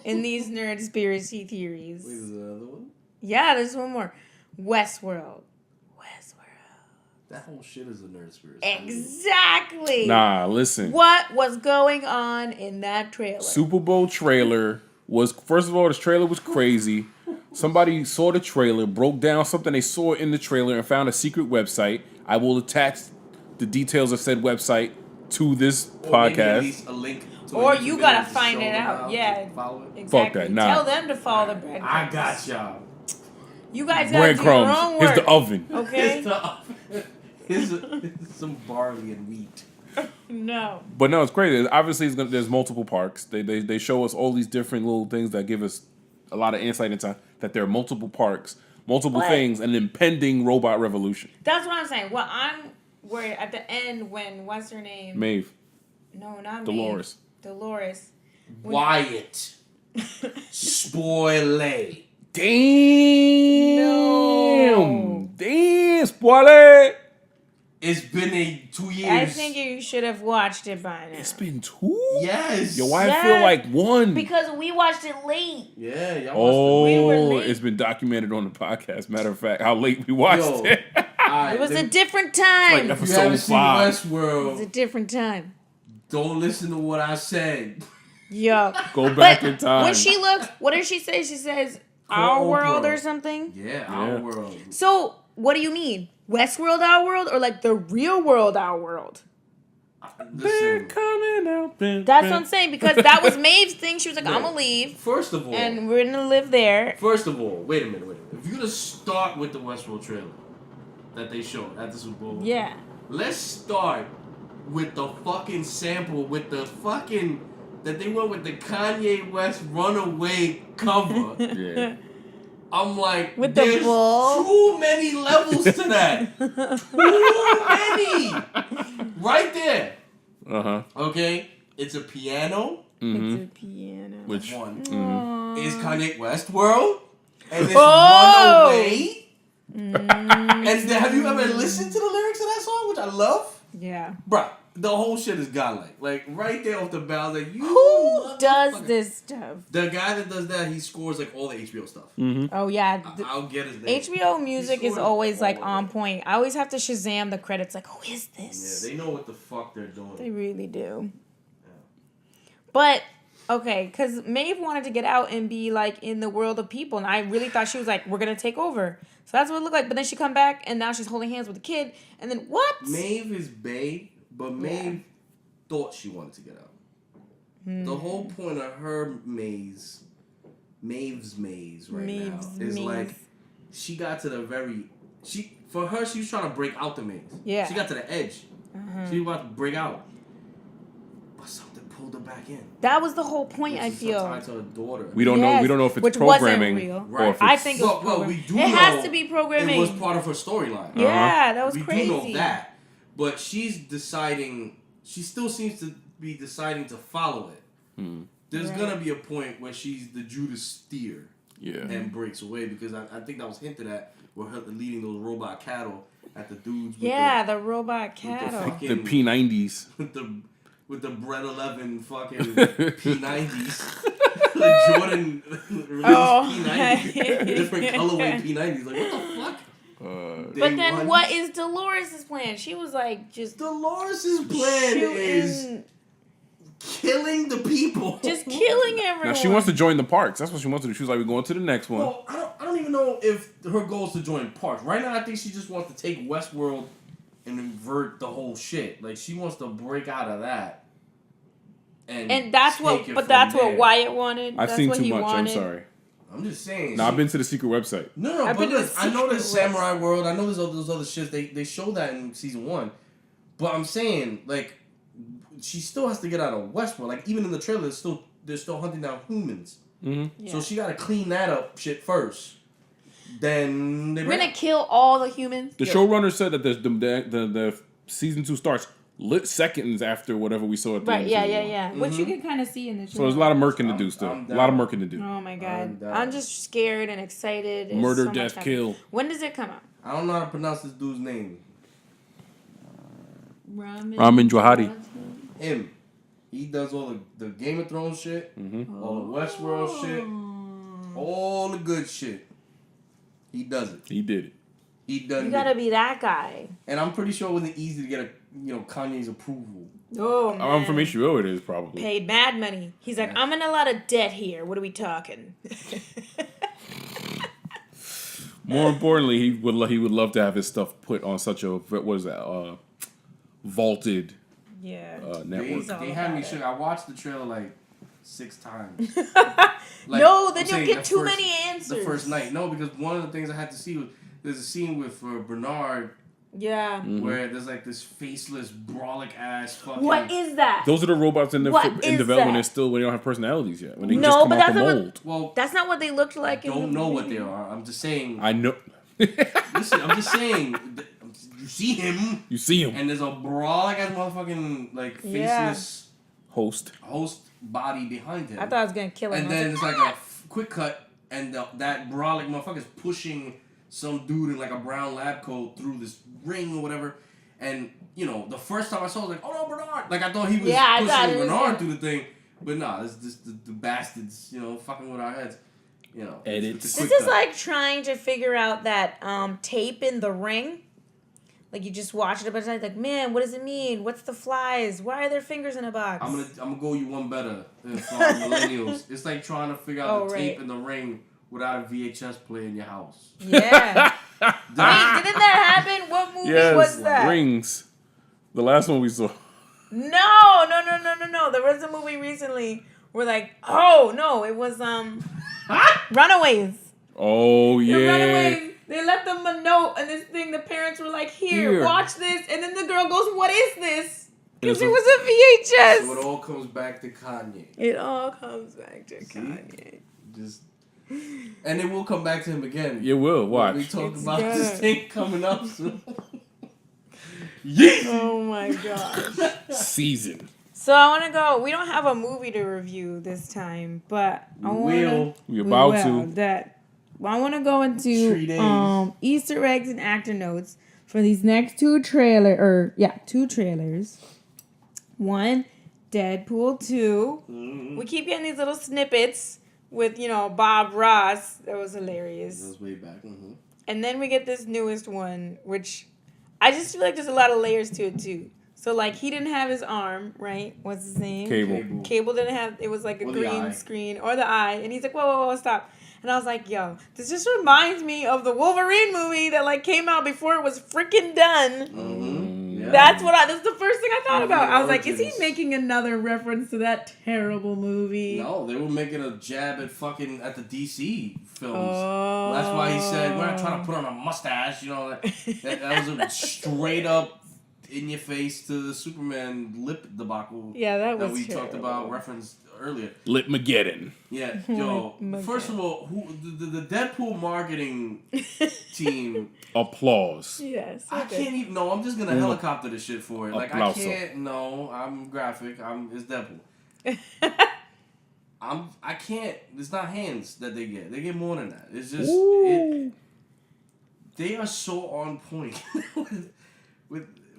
in these nerd conspiracy theories. Wait, is there another one? Yeah, there's one more. Westworld. That whole shit is a nerd conspiracy. Exactly. Nah, listen. What was going on in that trailer? Super Bowl trailer was, first of all, this trailer was crazy. Somebody saw the trailer, broke down something they saw in the trailer, and found a secret website. I will attach the details of said website to this podcast. Maybe at least a link to or you gotta find it out. Yeah. Follow it. Exactly. Fuck that. Nah. Tell them to follow the breadcrumbs. I got y'all. You guys gotta do your own work. Here's the oven. Okay? Here's the oven. Here's some barley and wheat. No. But no, it's crazy. Obviously, there's multiple parks. They show us all these different little things that give us a lot of insight into that there are multiple parks multiple things, and an impending robot revolution. That's what I'm saying. Well, I'm worried at the end when what's her name? Maeve. No, not Dolores. Maeve. Dolores. Wyatt. Spoiler. Damn. No. Damn, spoiler. It's been 2 years. I think you should have watched it by now. It's been 2? Yes. Yo, why I feel like 1? Because we watched it late. Yeah, y'all Oh, We were late. it's been documented on the podcast. Matter of fact, how late we watched it. It was a different time. Like If you haven't seen Episode 5. It was a Westworld, different time. don't listen to what I said. Yo. Go back in time. When she looks, what does she say? She says, our world or something? Yeah, our world. So, what do you mean? Westworld, our world? Or like the real world, our world? Listen, coming out. That's what I'm saying. Because that was Maeve's thing. She was like, I'm going to leave. first of all, And we're going to live there. wait a minute. If you're gonna start with the Westworld trailer that they showed at the Super Bowl, Yeah. let's start with the fucking sample with the fucking that they went with the Kanye West Runaway cover. Yeah. I'm like, With the there's bull. too many levels to that. Too many. Right there. Uh-huh. Okay, it's a piano. Mm-hmm. It's a piano. Which One Aww. is Kanye Westworld, and it's Oh! Runaway. And have you ever listened to the lyrics of that song, which I love? Yeah. Bruh, the whole shit is godlike. Like, right there off the bat, like, you Who does motherfucker. this stuff? The guy that does that, he scores, like, all the HBO stuff. Oh, yeah. I'll get his name. HBO music He is scores always like all on of it. point. I always have to Shazam the credits. Like, who is Yeah, this? they know what the fuck they're doing. They really do. But okay, because Maeve wanted to get out and be like in the world of people, and I really thought she was like, "We're gonna take over." So that's what it looked like. But then she come back, and now she's holding hands with a kid, and then what? Maeve is bae, but Maeve thought she wanted to get out. The whole point of her Maeve's maze right Maeve's now is maze. like she got to the very for her she was trying to break out the maze. Yeah. She got to the edge. She was about to break out, but something pulled her back in. That was the whole point. I She's feel. tied to her daughter. we don't know. Yes, We don't know if it's which wasn't programming real. or Right. if it's, I think it was Well, we programming. do It know has to be programming. It was part of her storyline. Yeah, that was We crazy. do know that, but she's deciding. She still seems to be deciding to follow it. There's Right. gonna be a point where she's the Judas steer yeah. and breaks away because I think that was hinted at with her leading those robot cattle at the dudes. With Yeah, the robot the cattle. fucking- The P90s. with the Bread 11 fucking P90s. Like Jordan released P90s, different colorway P90s. Like what the fuck? But then what is Dolores' plan? She was like just Dolores' plan is shooting, killing the people. just killing everyone. Now she wants to join the parks. That's what she wants to do. She was like, we're going to the next one. Well, I don't even know if her goal is to join Parks. Right now, I think she just wants to take Westworld and invert the whole shit. Like she wants to break out of that. And that's take what, it but from that's there. what Wyatt wanted. I've That's seen what too he much. wanted. I'm sorry. I'm just saying. No, I've been to the secret website. No, I've but been to listen, I know there's Secret Samurai World. I know there's all those other shits. They show that in season 1. But I'm saying, like, she still has to get out of Westworld. Like, even in the trailer, they're still hunting down humans. Mm-hmm. Yeah. So she got to clean that up shit first. Then We're gonna kill all the humans. The showrunner said that the season 2 starts seconds after whatever we saw at the Right? end Yeah, of yeah, season 1. yeah. Which you can kind of see in the show. So there's a lot of murking to do still. I'm A lot of down. murking to do. Oh my god, down. I'm just scared and excited. There's Murder, so much death, happening. kill. When does it come out? I don't know how to pronounce this dude's name. Ramen Johari. Him. He does all the Game of Thrones shit, all the Westworld shit, all the good shit. He does it. He did it. He done You it. gotta be that guy. And I'm pretty sure it wasn't easy to get Kanye's approval. Oh man. I'm from HBO. It is probably. Paid mad money. He's like, I'm in a lot of debt here. What are we talking? More importantly, he would love to have his stuff put on such a vaulted Yeah. network. They had me shook. I watched the trailer like 6 times. No, then I'm you'll saying get the too first- many answers. The first night. No, because one of the things I had to see was there's a scene with Bernard Yeah. Where there's like this faceless, brolic ass fucking. What is that? Those are the robots in development. They're still when they don't have personalities yet. When they just come out the mold. Well, that's not what they looked like. I don't know what they are. I'm just saying. I know. Listen, I'm just saying. You see him. You see him. And there's a brolic ass motherfucking like faceless host body behind him. I thought I was gonna kill him. And then it's like a quick cut, and that brolic motherfucker is pushing some dude in like a brown lab coat through this ring or whatever. And, you know, the first time I saw it, I was like, oh no, Bernard! Like, I thought he was pushing Bernard through the thing. But nah, it's just the bastards, you know, fucking with our heads. You know. Edits. This is like trying to figure out that tape in the ring. Like, you just watch it a bunch of times, like, man, what does it mean? What's the flies? Why are there fingers in a box? I'm gonna go you one better for millennials. It's like trying to figure out the tape in the ring without a VHS player in your house. Yeah. Wait, didn't that happen? What movie was that? Rings. The last one we saw. No. There was a movie recently where like, oh no, it was Runaways. Oh yeah. The Runaways. They left them a note and this thing. The parents were like, "Here, watch this," and then the girl goes, "What is this?" Because it was a VHS. So it all comes back to Kanye. It all comes back to Kanye. And it will come back to him again. You will. Watch. We talk about this thing coming up soon. Oh my gosh. Season. So I want to go. We don't have a movie to review this time, but I want to. We're about to. I want to go into Easter eggs and actor notes for these next two trailers. One, Deadpool 2. Mm-hmm. We keep getting these little snippets with, Bob Ross. That was hilarious. That was way back. Mm-hmm. And then we get this newest one, which I just feel like there's a lot of layers to it, too. So, like, he didn't have his arm, right? What's his name? Cable didn't have, it was like a green screen. Or the eye. And he's like, whoa, stop. And I was like, yo, this just reminds me of the Wolverine movie that, like, came out before it was freaking done. Mm-hmm. Yeah. That's the first thing I thought about. I was like, is he making another reference to that terrible movie? No, they were making a jab at the DC films. Oh. That's why he said, we're not trying to put on a mustache, that was a straight up in your face to the Superman lip debacle. Yeah, that we talked about, referenced earlier. Lipmageddon. Yeah, yo. First of all, the Deadpool marketing team. Applause. Yes. I can't even. No, I'm just gonna helicopter this shit for it. Like I can't. No, I'm graphic. It's Deadpool. I can't. It's not hands that they get. They get more than that. It's just they are so on point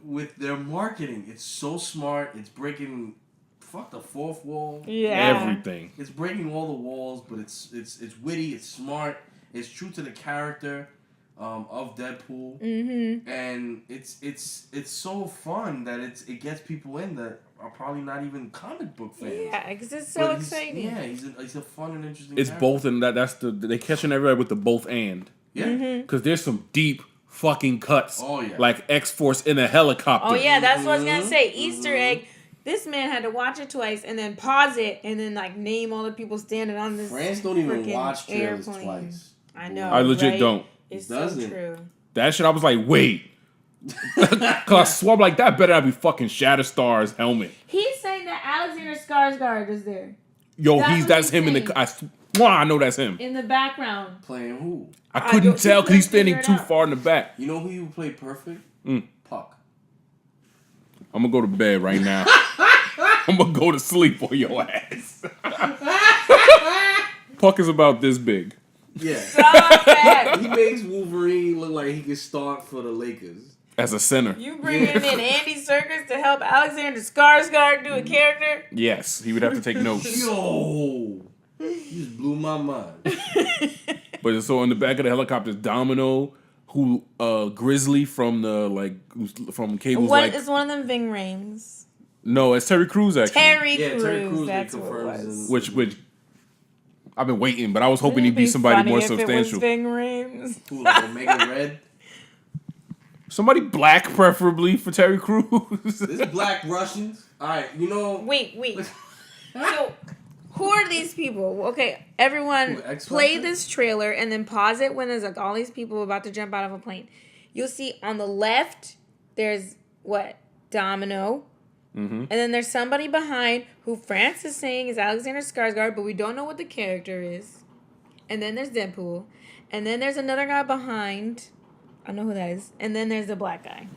with their marketing. It's so smart. It's breaking the fourth wall. Yeah. Everything. It's breaking all the walls, but it's witty. It's smart. It's true to the character of Deadpool. Mm-hmm. And it's so fun that it gets people in that are probably not even comic book fans. Yeah, because it's so exciting. He's a fun and interesting. It's character. Both, and that's they catching everybody with the both and. Yeah. Because there's some deep fucking cuts. Oh yeah. Like X-Force in a helicopter. Oh yeah, that's what I was gonna say. Easter egg. This man had to watch it twice and then pause it and then like name all the people standing on this. Friends don't even watch trailers twice. I know. I legit don't. It's so true. That shit, I was like, wait. Cause I swore like that better not be fucking Shatterstar's helmet. He's saying that Alexander Skarsgård is there. Yo, that's him saying. I know that's him. In the background. Playing who? I couldn't tell because he's standing too far in the back. You know who you would play perfect? Puck. I'm gonna go to bed right now. I'm gonna go to sleep on your ass. Puck is about this big. Yeah. He makes Wolverine look like he can start for the Lakers. As a center. You bringing in Andy Serkis to help Alexander Skarsgård do a character? Yes, he would have to take notes. Yo! You just blew my mind. But so in the back of the helicopter is Domino, who Grizzly from from Cable's What is one of them Ving Rhames? No, it's Terry Crews actually. Terry Crews, that's what it was. Which I've been waiting, but I was hoping he'd be somebody more substantial. It was Ving Rhames. Who, like Omega Red? Somebody black, preferably, for Terry Crews. This black Russians. All right, Wait. So, who are these people? Okay, everyone, play this trailer and then pause it when there's like all these people about to jump out of a plane. you'll see on the left, there's what? Domino. Mm-hmm. And then there's somebody behind who France is saying is Alexander Skarsgård, but we don't know what the character is. And then there's Deadpool. And then there's another guy behind. I know who that is. And then there's the black guy.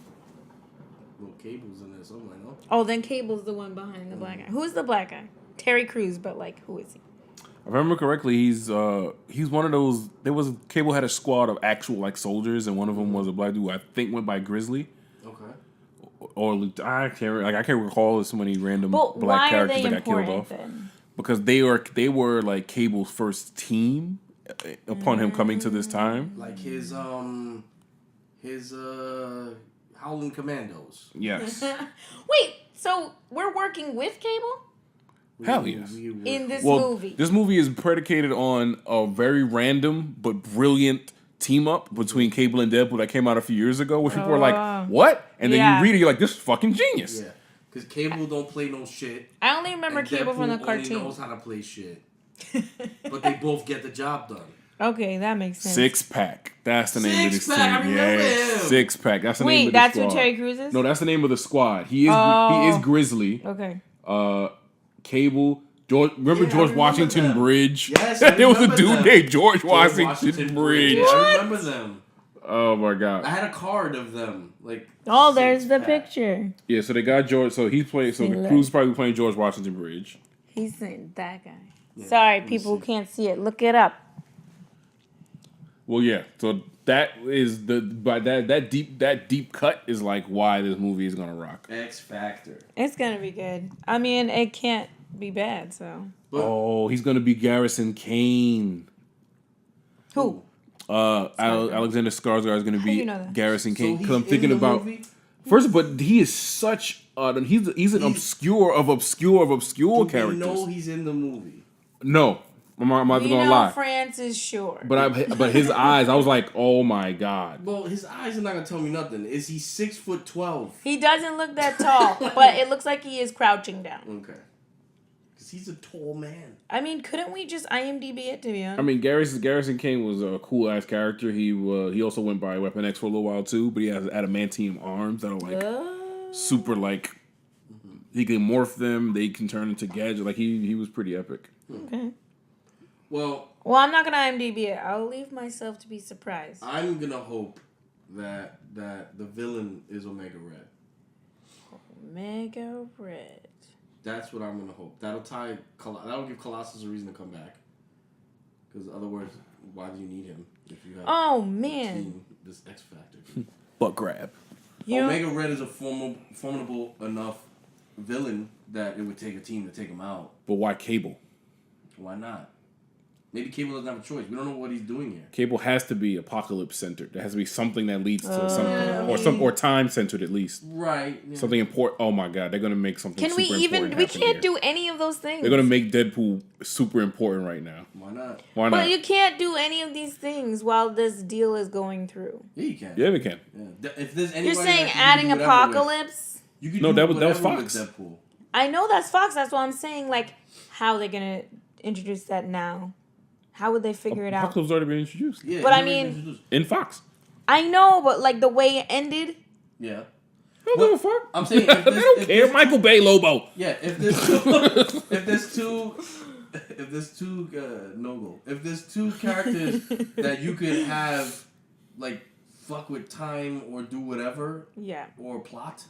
Well, Cable's in there somewhere, no? Oh, then Cable's the one behind the black guy. Who is the black guy? Terry Crews, but like, who is he? If I remember correctly, he's one of those. Cable had a squad of actual like soldiers, and one of them was a black dude who I think went by Grizzly. Okay. Or I can't recall so many random black characters that got killed off. Then? Because they were like Cable's first team upon him coming to this time. Like his Howling Commandos. Yes. Wait, so we're working with Cable? Hell yes. In this movie. This movie is predicated on a very random but brilliant team up between Cable and Deadpool that came out a few years ago, which people were like, what? And then you read it, you're like, this is fucking genius. Yeah. Because Cable don't play no shit. I only remember Cable from the cartoon. Only knows how to play shit. But they both get the job done. Okay, that makes sense. Six Pack. That's the name of this team. I remember him. Six Pack. That's the name of the squad. Wait, that's who Terry Crews is? No, that's the name of the squad. He is Grizzly. Okay. Cable. George Washington Bridge? Yes, there was a dude named George Washington Bridge. I remember them. Oh my god! I had a card of them. There's the picture. Yeah, so they got George. So he's playing. So Cruz probably playing George Washington Bridge. He's saying that guy. Yeah, sorry, people who can't see it. Look it up. Well, yeah. So that is that deep cut is like why this movie is gonna rock. X Factor. It's gonna be good. I mean, it can't be bad. So. Oh, he's gonna be Garrison Kane. Who? Alexander Skarsgård is gonna be Garrison Kane. Because I'm thinking about. Movie? First, but he is such he's an obscure characters. We know he's in the movie. No, I'm not gonna lie. France is sure. But his eyes, I was like, oh my god. Well, his eyes are not gonna tell me nothing. Is he 6'12"? He doesn't look that tall, but it looks like he is crouching down. Okay. Because he's a tall man. I mean, couldn't we just IMDb it, to be honest? I mean, Garrison Kane was a cool ass character. He also went by Weapon X for a little while too, but he has adamantium arms that are like super like he can morph them. They can turn into gadgets. Like he was pretty epic. Okay. Well, I'm not gonna IMDb it. I'll leave myself to be surprised. I'm gonna hope that the villain is Omega Red. Omega Red. That's what I'm gonna hope. That'll give Colossus a reason to come back. Because otherwise, why do you need him if you have this X Factor? Butt grab. Omega Red is a formidable enough villain that it would take a team to take him out. But why Cable? Why not? Maybe Cable doesn't have a choice. We don't know what he's doing here. Cable has to be apocalypse centered. There has to be something that leads to something, or time centered at least. Right. Yeah. Something important. Oh my god, they're gonna make something. Can we even? We can't do any of those things. They're gonna make Deadpool super important right now. Why not? Why not? But you can't do any of these things while this deal is going through. Yeah, you can. Yeah, we can. Yeah. If there's anybody you're saying adding Apocalypse? You can no, that was Fox. Deadpool. I know that's Fox. That's why I'm saying, like, how are they gonna introduce that now? How would they figure it out? Apocalypse already been introduced. Yeah, but I mean, in Fox. I know, but like the way it ended. Yeah. Don't give a fuck. I'm saying they don't care. Michael Bay, Lobo. Yeah, if there's two characters that you could have like fuck with time or do whatever. Yeah. Or plot,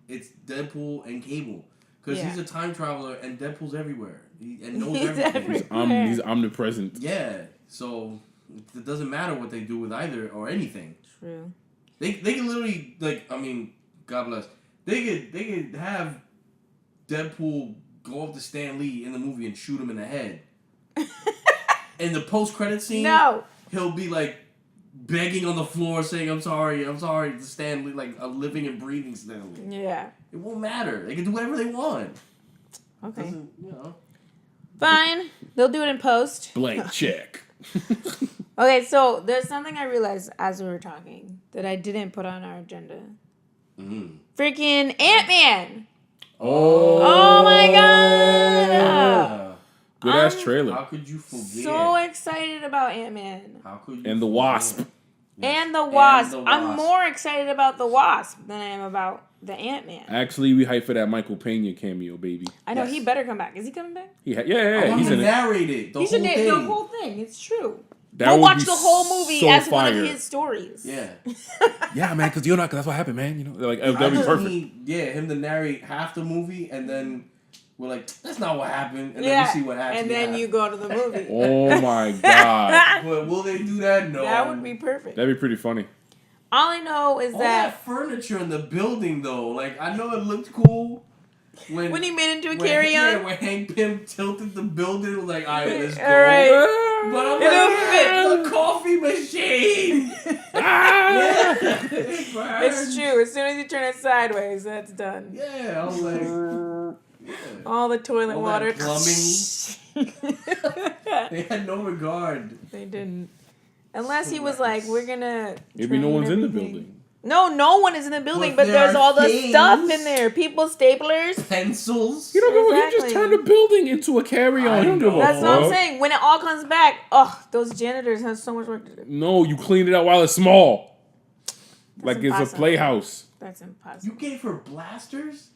it's Deadpool and Cable. Because he's a time traveler and Deadpool's everywhere. And knows everything. He's omnipresent. Yeah. So it doesn't matter what they do with either or anything. True. They can literally, like, I mean, God bless. They could have Deadpool go up to Stan Lee in the movie and shoot him in the head. In the post-credit scene, he'll be like begging on the floor saying, I'm sorry to Stan Lee, like a living and breathing Stan Lee. Yeah. It won't matter. They can do whatever they want. Okay. You know. Fine. They'll do it in post. Blank check. Okay, so there's something I realized as we were talking that I didn't put on our agenda. Freaking Ant-Man. Oh my god. Good ass trailer. How could you forget? So excited about Ant-Man. How could you and the Wasp. Yes. And the Wasp. And the Wasp. I'm more excited about the Wasp than I am about the Ant-Man. Actually, we hyped for that Michael Pena cameo, baby. I know, he better come back. Is he coming back? Yeah. He's narrated he should narrate the whole thing. It's true. Go watch the whole movie so as fire. one of his stories. Yeah. Yeah, man, because that's what happened, man. You know, like that'd be perfect. Him to narrate half the movie, and then we're like, that's not what happened, and then we see what actually and then happened. you go to the movie. Oh my god. But will they do that? No. That would be perfect. That'd be pretty funny. All I know is that furniture in the building, though, like, I know it looked cool. When he made it into a carry-on? Yeah, when Hank Pym tilted the building, it was like, all right, let's go. All right. But I'm like, the coffee machine. It's true. As soon as you turn it sideways, that's done. Yeah, I was like... All the toilet water. Plumbing. They had no regard. They didn't. Unless he was like, we're gonna... Maybe no one's in the building. No one is in the building, but there's all the stuff in there. People, staplers. Pencils. You don't know, he just turned the building into a carry-on. That's what I'm saying. When it all comes back, those janitors have so much work to do. No, you cleaned it out while it's small. Like it's a playhouse. That's impossible. You gave her blasters?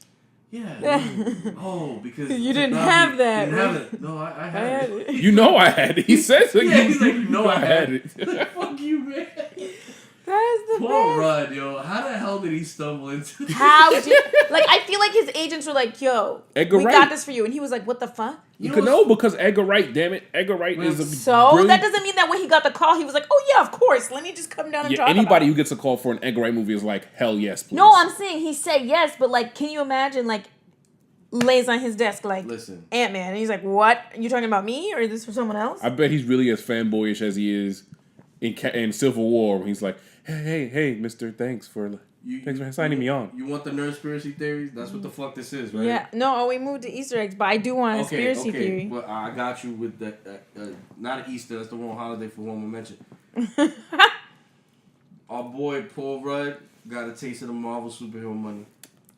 Yeah. Because... You didn't have that. You didn't have it. No, I had it. You know I had it. He says it. Yeah, he's like, you know I had it. Fuck you, man. That's the Poor best. Rudd, yo. How the hell did he stumble into this? I feel like his agents were like, yo, Edgar we Wright. got this for you. And he was like, what the fuck? You could know because Edgar Wright, damn it. Edgar Wright is a that doesn't mean that when he got the call, he was like, oh yeah, of course. Let me just come down and talk anybody about it. who gets a call for an Edgar Wright movie is like, hell yes, please. No, I'm saying he said yes, but like, can you imagine like lays on his desk like Ant-Man and he's like, what? You talking about me or is this for someone else? I bet he's really as fanboyish as he is in Civil War when he's like, hey, mister, thanks for signing me on. You want the nerdspiracy theories? That's what the fuck this is, right? Yeah. No, we moved to Easter eggs, but I do want a conspiracy theory. Well, I got you with the not an Easter. That's the wrong holiday for one more mention. Our boy Paul Rudd got a taste of the Marvel superhero money.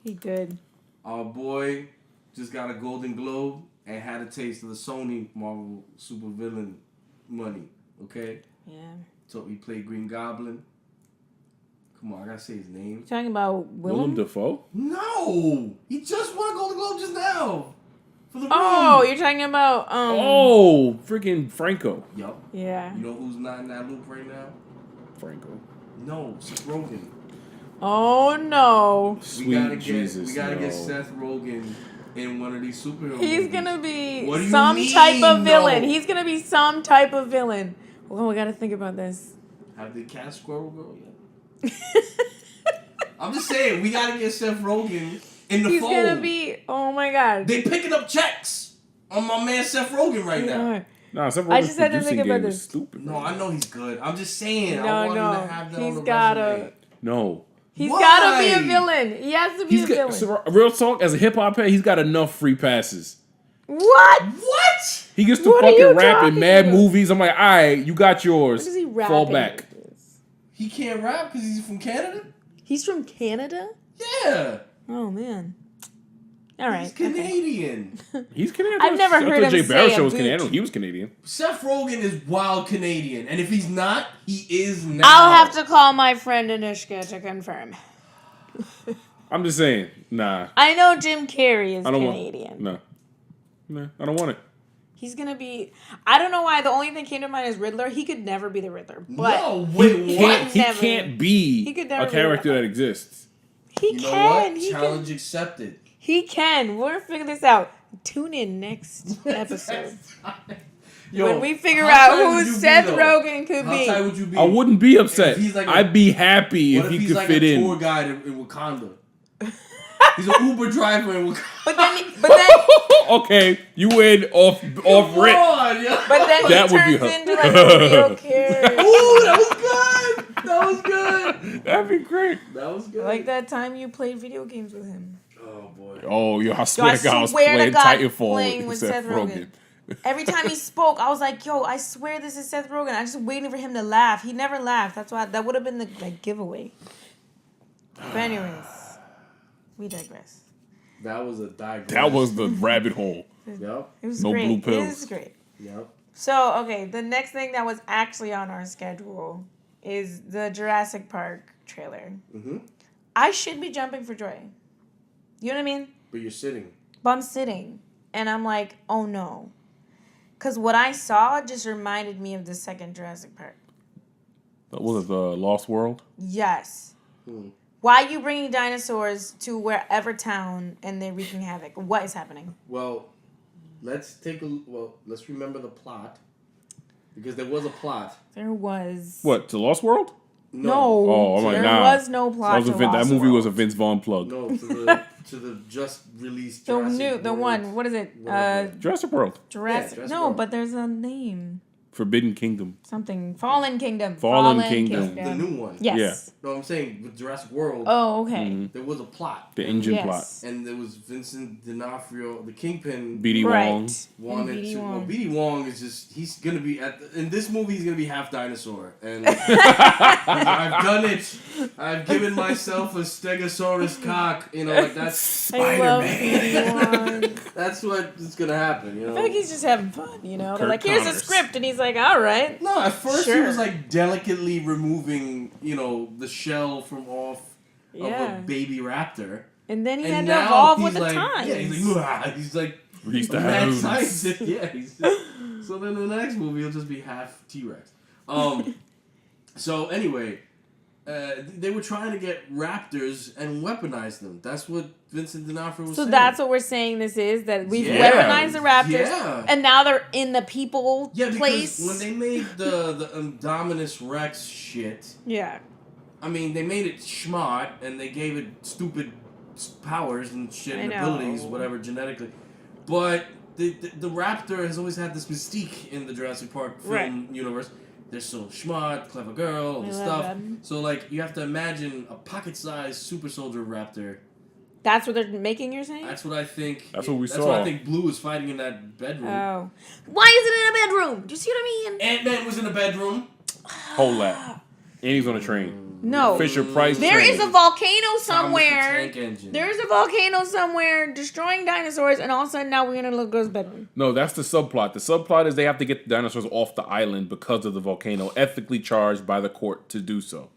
He did. Our boy just got a Golden Globe and had a taste of the Sony Marvel supervillain money. Okay. Yeah. So he played Green Goblin. Come on, I gotta say his name. You talking about Willem Dafoe? No! He just won a Golden Globe just now! For the room. You're talking about freaking Franco. Yup. Yeah. You know who's not in that loop right now? Franco. No, Seth Rogen. Oh no. Sweet Jesus. We gotta get Seth Rogen in one of these superhero movies. He's gonna be some type of villain. He's gonna be some type of villain. Well, we gotta think about this. Have the cat squirrel girl yet? I'm just saying, we gotta get Seth Rogen in the fold. He's gonna be, oh my god. They picking up checks on my man Seth Rogen right now. Nah, Seth Rogen's I just had to think about this. Stupid. No, I know he's good. I'm just saying, I want him to have that he's on the gotta. resume. No. He's gotta be a villain. He has to be a villain. So, real talk, as a hip hop head, he's got enough free passes. What? He gets to fucking rap in mad movies. I'm like, all right, you got yours. What does he rap Fall back. He can't rap because he's from Canada? He's from Canada? Yeah. Oh, man. All right. He's Canadian. He's Canadian. I've never heard him Jay say Barrow a show was boot. Canadian. He was Canadian. Seth Rogen is wild Canadian. And if he's not, he is now. I'll have to call my friend Anushka to confirm. I'm just saying, nah. I know Jim Carrey is Canadian. No, I don't want it. He's gonna be. I don't know why. The only thing came to mind is Riddler. He could never be the Riddler. But no, wait, what? He can't be a character that exists. He you can. Know what? He Challenge can. accepted. He can. We're gonna figure this out. Tune in next episode. Yo, when we figure out who Seth Rogen could how be. tight would you be? I wouldn't be upset. Like I'd be happy if he could like fit in. Tour guide in Wakanda. He's an Uber driver in Wakanda. But then. Okay, you win off rip. But then he that turns would be into like a real character. Ooh, that was good. That was good. That'd be great. That was good. Like that time you played video games with him. Oh boy. Oh, yo, I swear to God, I was playing Titanfall with Seth Rogen. Every time he spoke, I was like, yo, I swear this is Seth Rogen. I was just waiting for him to laugh. He never laughed. That's why that would have been the giveaway. But anyways, we digress. That was a digress. That was the rabbit hole. Yep. It was no great. blue pills. It was great. Yep. So, okay, the next thing that was actually on our schedule is the Jurassic Park trailer. Mm-hmm. I should be jumping for joy. You know what I mean? But you're sitting. But I'm sitting. And I'm like, oh no. Because what I saw just reminded me of the second Jurassic Park. What was it, the Lost World? Yes. Why are you bringing dinosaurs to wherever town and they're wreaking havoc? What is happening? Well, let's remember the plot. Because there was a plot. There was. What, to Lost World? No. Oh, I'm like, there nah. was no plot to Lost that movie World. was a Vince Vaughn plug. No, to the just released The Jurassic the World. one. What is it? Jurassic World. Jurassic. Yeah, No, World. but there's a name. Forbidden Kingdom. Something. Fallen Kingdom. Fallen Kingdom. The new one. Yes. No, I'm saying with Jurassic World. Oh, okay. There was a plot. The engine Yes. plot. And there was Vincent D'Onofrio, the Kingpin. B.D. Right. Wong. Wanted B.D. to. Wong. Well, B.D. Wong is just. He's gonna be in this movie. He's gonna be half dinosaur, and I've done it. I've given myself a Stegosaurus cock. You know, like that's I love B.D. Wong. that's what is gonna happen. You know. I feel like he's just having fun, you know? They're Kirk like, here's a Connors. script, and he's like, all right. No, at first he Sure. was like delicately removing, the shell from off of Yeah. a baby raptor. And then he And had to now evolve he's with the like, times. yeah, he's like Release the mad hounds. scientist. Yeah, so then in the next movie he'll just be half T-Rex. So anyway, they were trying to get raptors and weaponize them. That's what Vincent D'Onofrio was So saying. that's what we're saying this is, that we've Yeah. weaponized the raptors, Yeah. and now they're in the people Yeah, because place. when they made the Indominus Rex shit, Yeah. I mean, they made it schmott, and they gave it stupid powers and shit and I know. abilities, whatever, genetically. But the raptor has always had this mystique in the Jurassic Park film universe. They're so schmott, clever girl, all I this love stuff. them. So, like, you have to imagine a pocket-sized super soldier raptor. That's what they're making, you're saying? That's what I think. That's what we That's saw. what I think Blue is fighting in that bedroom. Oh. Why is it in a bedroom? Do you see what I mean? Ant-Man was in a bedroom. Whole lot. And he's on a train. No. Fisher Price There train. is a volcano Thomas the somewhere. Tank Engine. There's a volcano somewhere destroying dinosaurs, and all of a sudden now we're going to look girl's bedroom. No, that's the subplot. The subplot is they have to get the dinosaurs off the island because of the volcano, ethically charged by the court to do so.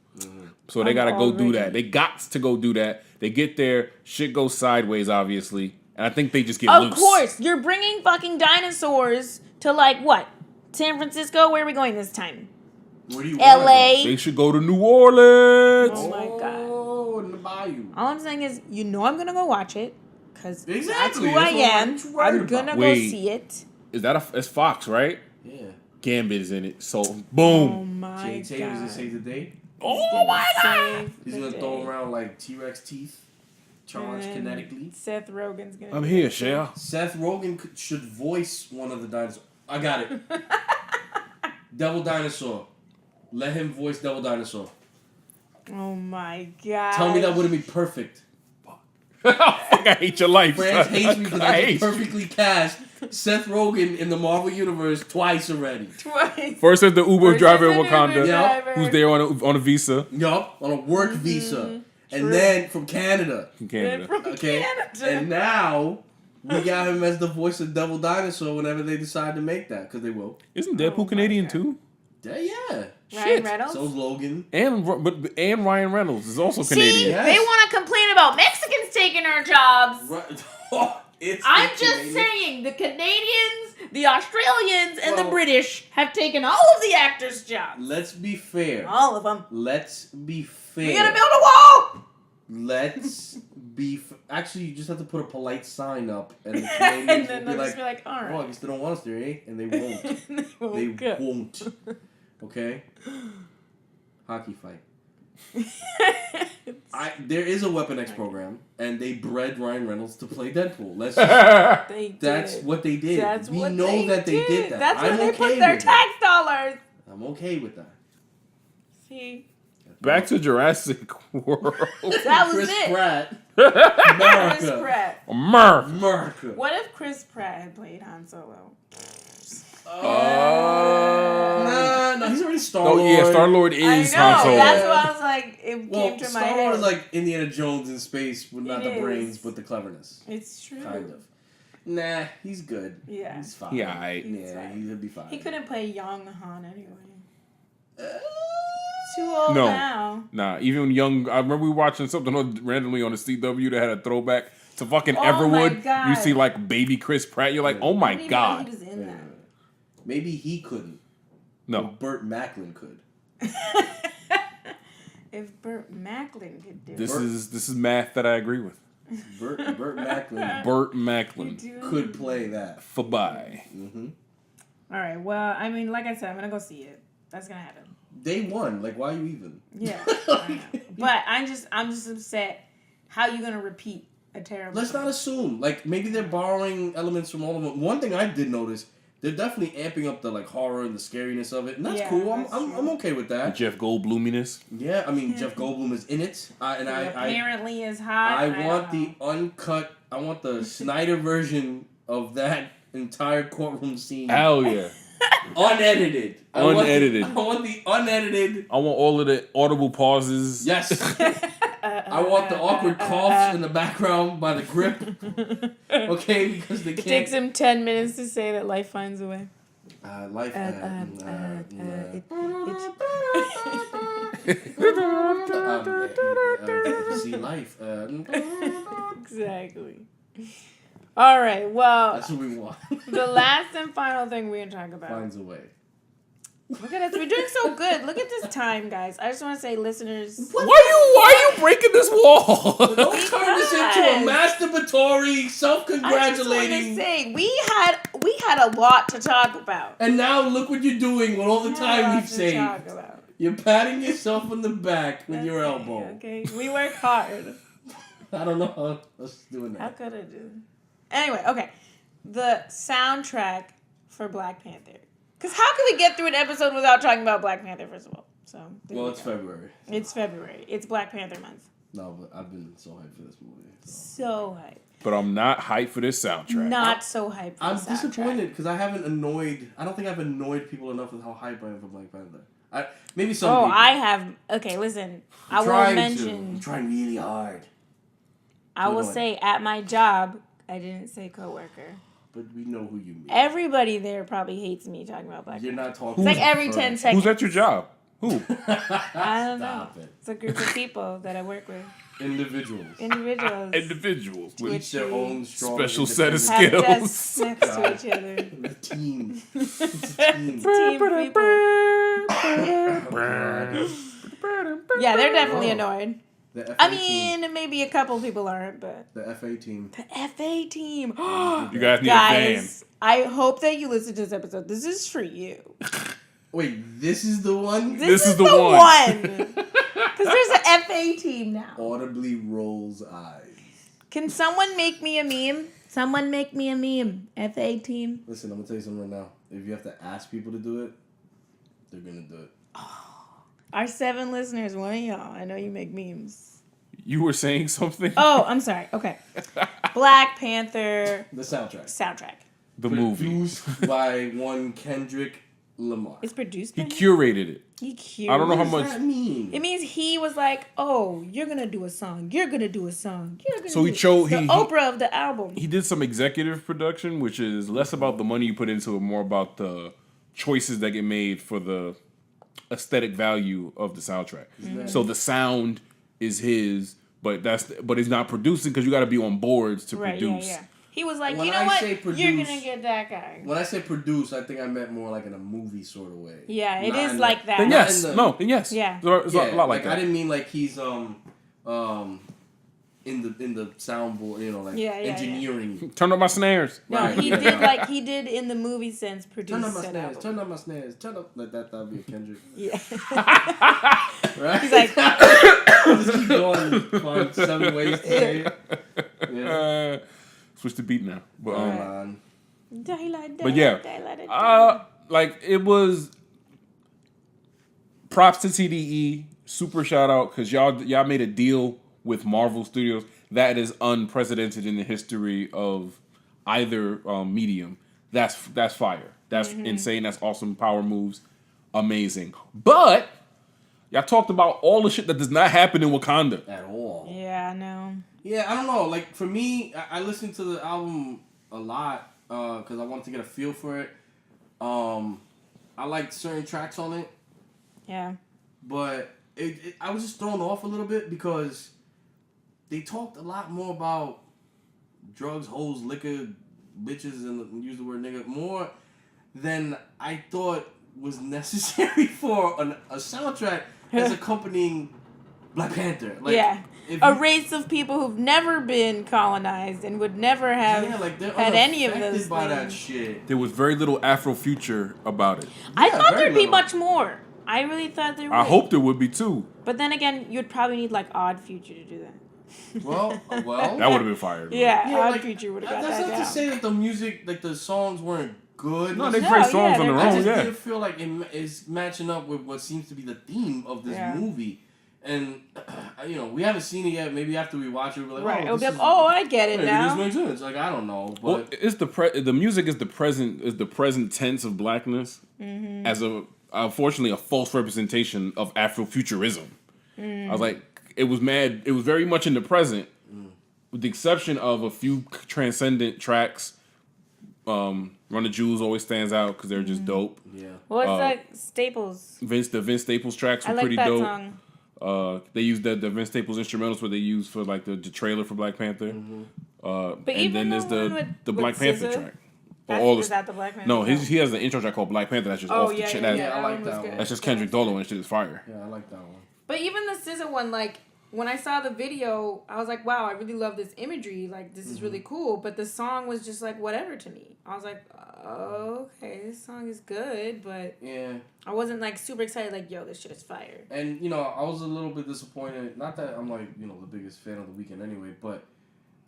So they got to go do that. They got to go do that. They get there, shit goes sideways, obviously, and I think they just get loose. Of course. You're bringing fucking dinosaurs to, like, what? San Francisco? Where are we going this time? Where do you LA? They should go to New Orleans. Oh my God. Oh, in the bayou. All I'm saying is, I'm going to go watch it. Because that's Exactly, who I that's what am. I'm worried I'm going to about. go Wait. see it. Is that it's Fox, right? Yeah. Gambit is in it. So, Oh boom. my Jay Taylor's God. gonna save the day. Oh my God. He's gonna throw around like T-Rex teeth, charged And kinetically. Seth Rogen's going to I'm here, Cher. Seth Rogen should voice one of the dinosaurs. I got it. Devil Dinosaur. Let him voice Devil Dinosaur. Oh my God. Tell me that wouldn't be perfect. Fuck, I hate your life. France son. hates me because I I hate just perfectly cast Seth Rogen in the Marvel Universe twice already. Twice. First as the Uber driver in First as an Uber Wakanda, driver. who's there on a visa Yup, on a work visa. And True. then from Canada. in Then Canada. from Okay? Canada. And now we got him as the voice of Devil Dinosaur whenever they decide to make that, because they will. Isn't Oh Deadpool my Canadian God. too? Yeah. Ryan Reynolds? So's Logan. And Ryan Reynolds is also See, Canadian. Yes. they want to complain about Mexicans taking our jobs. Right. It's I'm the just Canadian- saying, the Canadians, the Australians, and the Well- British have taken all of the actors' jobs. Let's be fair. All of them. Let's be fair. We gotta build a wall! Let's be... Actually, you just have to put a polite sign up, and the And Canadians then will they'll be just be like, oh, I alright. guess they don't want us there, eh? And they won't. They Good. won't. Okay? Hockey fight. There is a Weapon X program, and they bred Ryan Reynolds to play Deadpool. Let's just, They did. that's what they did. That's we what know they that they did that. That's I'm where they okay put their with tax dollars. that. I'm okay with that. See? Back to Jurassic World. That was Chris it. Pratt. Chris America. Pratt. Murph. America. What if Chris Pratt had played Han Solo? No, he's already Star-Lord. Oh yeah, Star-Lord I is know. Han Solo. That's why I was like, it Well, came to my Star-Lord head. is like Indiana Jones in space with not It the is. brains, but the cleverness. It's true. Kind of. Nah, he's good. Yeah. He's fine. Yeah, Yeah, fine. he'll be fine. He couldn't play young Han anyway. too old No. now. Nah, even young. I remember we watching something randomly on the CW that had a throwback to fucking Oh Everwood. my God. You see like baby Chris Pratt. You're like, oh I my didn't even know God. he was in that. Maybe he couldn't. No. But Burt Macklin could. If Burt Macklin could do This it. is math that I agree with. Burt Macklin Burt Macklin could play that. for bye. Mm-hmm. All right. Well, I mean, like I said, I'm gonna go see it. That's gonna happen. Day one. Like, why are you even? Yeah. I know. But I'm just upset. How you gonna repeat a terrible? Let's not assume. Like, maybe they're borrowing elements from all of them. One thing I did notice, they're definitely amping up the like horror and the scariness of it, and that's cool. I'm okay with that. Jeff Goldbluminess. Yeah, I mean Jeff Goldblum is in it, and He I apparently is hot. I want the uncut. I want the Snyder version of that entire courtroom scene. Hell yeah. Unedited. Unedited. I want the unedited. I want all of the audible pauses. Yes. I want the awkward coughs in the background by the grip. Okay, because they It can't. takes him 10 minutes to say that life finds a way. Life. See life. Exactly. All right. Well, That's what we want. the last and final thing we're gonna talk about. Finds a way. Look at us. We're doing so good. Look at this time, guys. I just want to say, listeners. Why are you breaking this wall? Don't turn this into a masturbatory, self-congratulating. I just want to say we had a lot to talk about. And now look what you're doing with all the time we've saved. Talk about. You're patting yourself on the back with your elbow. Okay, we work hard. I don't know how us doing How that. could I do? Anyway, okay. The soundtrack for Black Panther. Because how can we get through an episode without talking about Black Panther, first of all? So Well, it's February. It's February. It's Black Panther month. No, but I've been so hyped for this movie. So hyped. But I'm not hyped for this soundtrack. Not so hyped for I'm the soundtrack. disappointed because I don't think I've annoyed people enough with how hyped I am for Black Panther. Maybe some people. I have. Okay, listen. I will I'm mention. trying really hard. I will say at my job, I didn't say coworker. But we know who you mean. Everybody there probably hates me talking about Black You're Panther. not talking. It's like every 10 seconds. Who's at your job? Who? I don't know. Stop it. It's a group of people that I work with. Individuals. Individuals with Each their own strong special set of independent- Have skills. desks next to each other. The team. It's a team. Team people. Yeah, they're definitely annoyed. The FA I team. mean, maybe a couple people aren't, but The FA team. the FA team. You guys need a van. Guys, I hope that you listen to this episode. This is for you. Wait, this is the one? This is the one. one. Because there's an FA team now. Audibly rolls eyes. Can someone make me a meme? Someone make me a meme. FA team. Listen, I'm going to tell you something right now. If you have to ask people to do it, they're going to do it. Our 7 listeners, one of y'all. I know you make memes. You were saying something? Oh, I'm sorry. Okay. Black Panther The soundtrack. The movie. Produced by one Kendrick Lamar. It's produced He by him? curated it. He curated. I don't know how What much. does that mean? It means he was like, oh, you're going to do a song. You're going to do a song. You're going to So do he chose. the Oprah of the album. He did some executive production, which is less about the money you put into it, more about the choices that get made for the aesthetic value of the soundtrack. Mm-hmm. So the sound is his, but he's not producing because you got to be on boards to produce. Yeah. He was like, When you know I what? say produce- You're going to get that guy. When I say produce, I think I meant more like in a movie sort of way. Yeah, it Not is in like that. Then Not yes, in the- no, then yes. Yeah. It's a lot like that. I didn't mean like he's in the soundboard, engineering. Turn up my snares. No, Right, he yeah. did like he did in the movie sense produce Turn up my said snares. album. Turn up my snares. Turn up like that. That'd be a Kendrick. Yeah. Right? He's like, Just keep going. Find 7 ways to say it. Yeah. Switch the beat now. But Come on. But yeah, like it was. Props to TDE. Super shout out because y'all made a deal with Marvel Studios that is unprecedented in the history of either medium. That's fire. That's insane. That's awesome. Power moves, amazing. But y'all talked about all the shit that does not happen in Wakanda At all. Yeah, I know. Yeah, I don't know. Like for me, I listened to the album a lot because I wanted to get a feel for it. I liked certain tracks on it. Yeah. but I was just thrown off a little bit because they talked a lot more about drugs, hoes, liquor, bitches, and use the word nigga more than I thought was necessary for a soundtrack that's accompanying Black Panther. Like, a race of people who've never been colonized and would never have had any of those by things. that shit. There was very little Afrofuture about it. I thought there'd be much more. I really thought there would. I hoped there would be too. But then again, you'd probably need like Odd Future to do that. Well, that would have been fire. Odd Future would have got that down. That's not to say that the music, like the songs weren't good. No, they're great songs on their own. I just didn't feel like it is matching up with what seems to be the theme of this movie. And, we haven't seen it yet. Maybe after we watch it, we're like, right. I get it now. This makes sense. Like, I don't know. But well, it's the music is the present tense of blackness as unfortunately a false representation of Afrofuturism. I was like, it was very much in the present, with the exception of a few transcendent tracks. Run the Jewels always stands out because they're just dope. Yeah. Well, it's like Staples. The Vince Staples tracks were pretty dope. Song. They used the Vince Staples instrumentals, what they used for like the trailer for Black Panther. But and then there's the Black Panther track. Is that the Black Panther? No, he has an intro track called Black Panther. That's just off the chain. I like that one. That's just Kendrick Dolo and shit is fire. Yeah, I like that one. But even the SZA one, like when I saw the video, I was like, wow, I really love this imagery. Like this is really cool. But the song was just like whatever to me. I was like, oh, okay, this song is good, but I wasn't like super excited. Like, yo, this shit is fire. And I was a little bit disappointed. Not that I'm like the biggest fan of The Weeknd anyway, but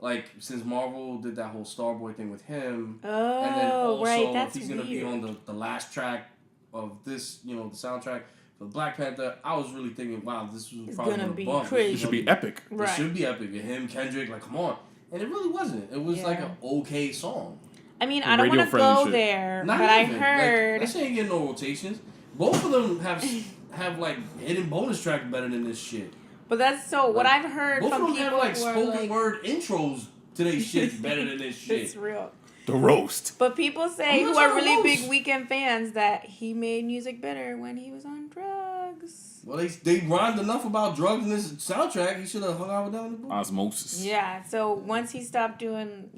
like since Marvel did that whole Starboy thing with him, and then also if he's gonna be on the last track of this, the soundtrack for Black Panther, I was really thinking, wow, this was probably gonna be bump. Crazy. It should be epic. Right. It should be epic. And him, Kendrick, like, come on. And it really wasn't. It was like an okay song. I mean, I don't want to go there, but I heard that shit ain't getting no rotations. Both of them have like hidden bonus tracks better than this shit. But that's what I've heard both from of them people have spoken word intros to their shit better than this shit. It's real. The roast. But people say who are really big Weeknd fans that he made music better when he was on drugs. Well, they rhymed enough about drugs in this soundtrack. He should have hung out with them in the book. Osmosis. Yeah. So once he stopped doing,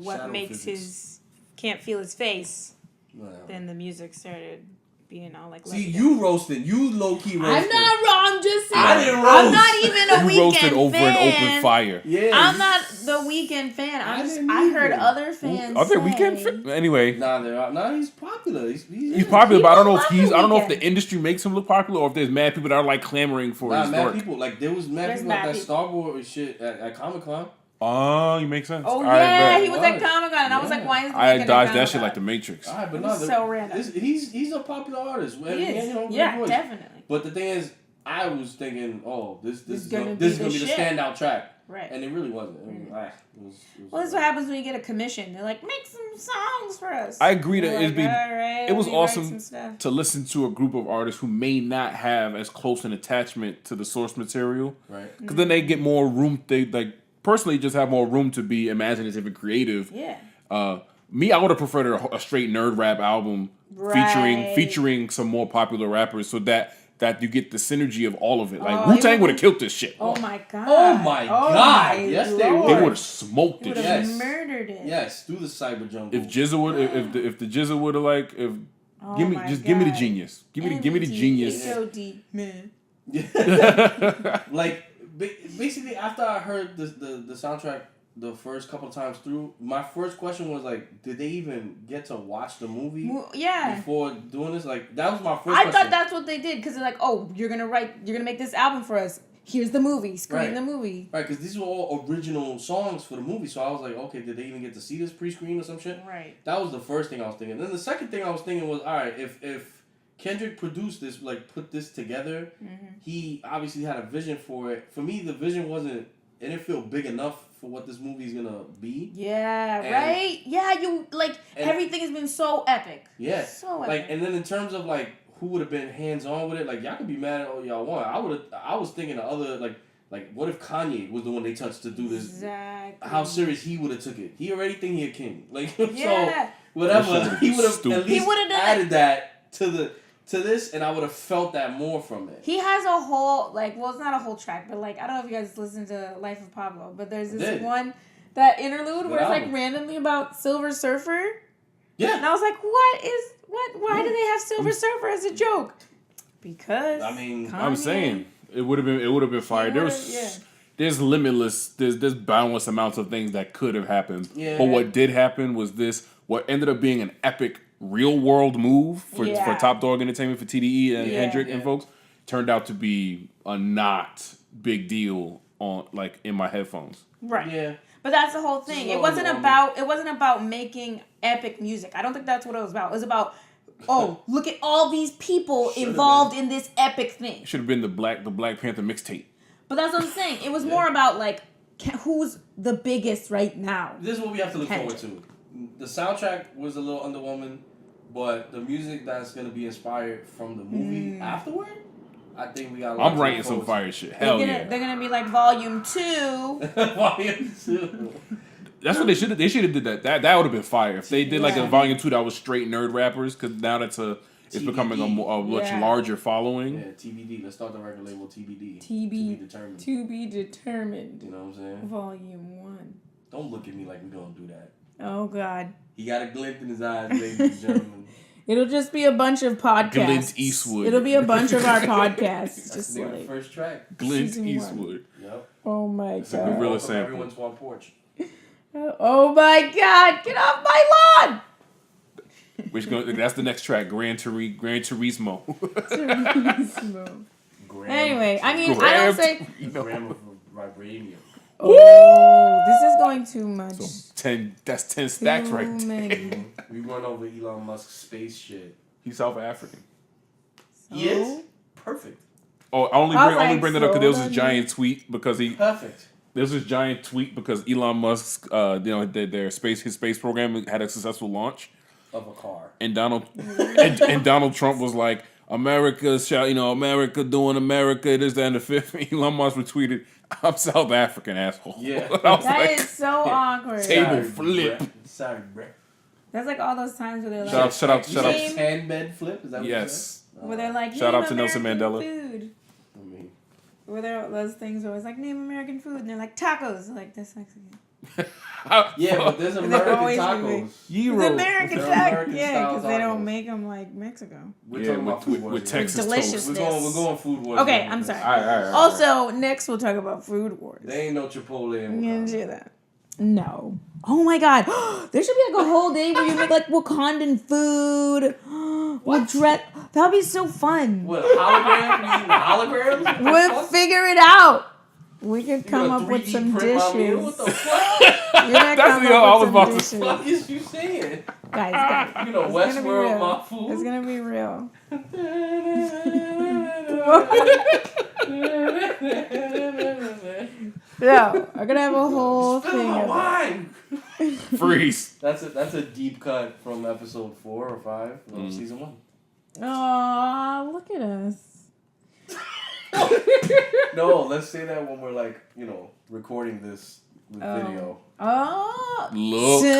what Shadow makes physics. can't feel his face, then the music started being all like. See, you roasted. You low key roasted. I'm not wrong. I'm just saying. I didn't roast. I'm not even a Weeknd fan. You roasted over an open fire. Yeah. I'm not the Weeknd fan. I heard other fans. Other Weeknd fan? Anyway. Nah, he's popular. He's popular, but I don't know if the industry makes him look popular or if there's mad people that are like clamoring for his work. People. Like there was mad people at that Star Wars shit at Comic-Con. Oh, you make sense. Oh, yeah, he was at Comic-Con, and I was like, why is he I dodged that shit like the Matrix. All right, but no, so random. He's a popular artist. He is. Yeah, definitely. But the thing is, I was thinking, this is gonna be the standout track. Right. And it really wasn't. Well, this is what happens when you get a commission. They're like, make some songs for us. I agree that it was awesome to listen to a group of artists who may not have as close an attachment to the source material. Right. Because then they get more room. They personally just have more room to be imaginative and creative. Yeah. I would have preferred a straight nerd rap album featuring some more popular rappers so that you get the synergy of all of it. Like Wu-Tang would have killed this shit. Oh my god. Oh my god. Yes, they would. They would have smoked it. They would have murdered it. Yes, through the cyber jungle. If GZA would, if the GZA would have give me the genius. Give me the genius. H.O.D. man. Like basically, after I heard the soundtrack the first couple of times through, my first question was like, did they even get to watch the movie? Yeah. Before doing this, like that was my first. I thought that's what they did because they're like, oh, you're gonna make this album for us. Here's the movie. Screen the movie. Right, because these were all original songs for the movie. So I was like, okay, did they even get to see this pre-screen or some shit? Right. That was the first thing I was thinking. Then the second thing I was thinking was, all right, if Kendrick produced this, like put this together, he obviously had a vision for it. For me, the vision it didn't feel big enough for what this movie's gonna be. Yeah, right? Yeah, everything has been so epic. Yeah. So epic. And then in terms of who would have been hands on with it, y'all could be mad at all y'all want. I was thinking of other what if Kanye was the one they touched to do this? Exactly. How serious he would have took it. He already think he a king. Yeah. So whatever. He would have at least added that to to this, and I would have felt that more from it. He has a whole, like, well, it's not a whole track, but, like, I don't know if you guys listened to Life of Pablo, but there's this one, that interlude where it's, like, randomly about Silver Surfer. Yeah. And I was like, why do they have Silver Surfer as a joke? Because, I mean, Kanye, I'm saying, it would have been fire. There's limitless, there's boundless amounts of things that could have happened. Yeah. But what did happen was what ended up being an epic real world move for Top Dog Entertainment, for TDE and Hendrick and folks, turned out to be a not big deal on, like, in my headphones. Right. Yeah. But that's the whole thing. It wasn't about making epic music. I don't think that's what it was about. It was about, look at all these people involved in this epic thing. It should have been the Black Panther mixtape. But that's what I'm saying. It was more about, like, who's the biggest right now. This is what we have to look forward to. The soundtrack was a little underwhelming, but the music that's going to be inspired from the movie afterward, I think we got. I'm writing some fire shit. Hell yeah! They're gonna be like Volume 2. Volume 2. That's what they should have. They should have did that. That would have been fire if they did like a Volume 2 that was straight nerd rappers. Because now it's becoming a much larger following. Yeah, TBD. Let's start the record label TBD. To be determined. You know what I'm saying? Volume 1. Don't look at me like we don't do that. Oh God. He got a glint in his eyes, ladies and gentlemen. It'll just be a bunch of podcasts. Glint Eastwood. It'll be a bunch of our podcasts. That's just the like first track. Glint Eastwood. Yep. Oh my It's a God. gorilla sample. Everyone's one porch. Oh my God! Get off my lawn! That's the next track. Gran Turismo. Anyway, I mean, I don't say. Gram of vibranium. Oh, this is going too much. So that's 10 stacks Too right there. many. We run over Elon Musk's space shit. He's South African. He is? Perfect. Oh, I only bring that up because there was this giant tweet because Perfect. There's this giant tweet because Elon Musk's his space program had a successful launch Of a car. and and Donald Trump was like, America doing America, this, that, and the fifth. Elon Musk retweeted, I'm South African, asshole. Yeah. That is so awkward. Table flip. Sorry, bro. That's like all those times where they're like, Shout out. 10 bed flip? Is that what Yes. where they're like, Shout name out to Nelson American Mandela. Food. I mean, Where there are those things where it's like, name American food, and they're like tacos. They're like, that's Mexican. yeah, but there's American always tacos. It's American They're tacos. American Yeah, style because they don't tacos. make them like Mexico. We're talking about food wars. with Texas Delicious. toast. We're going food wars. Okay, I'm sorry. All right. Also, next we'll talk about food wars. They ain't no Chipotle in We're gonna Wakanda. do that. No. Oh my God. There should be like a whole day where you make like Wakandan food. That would be so fun. What, holograms? We eating holograms? We'll figure it out. We could come up with some dishes. What the fuck? That's what I was about to say. What is you saying? Guys. You know, It's gonna be Westworld, real. my food. It's gonna be real. Yeah, I'm gonna have a whole Spill thing. my of wine. Freeze. That's a deep cut from episode 4 or 5 of season 1. Aw, look at us. No, let's say that when we're like, recording this with video. Oh, Look soon,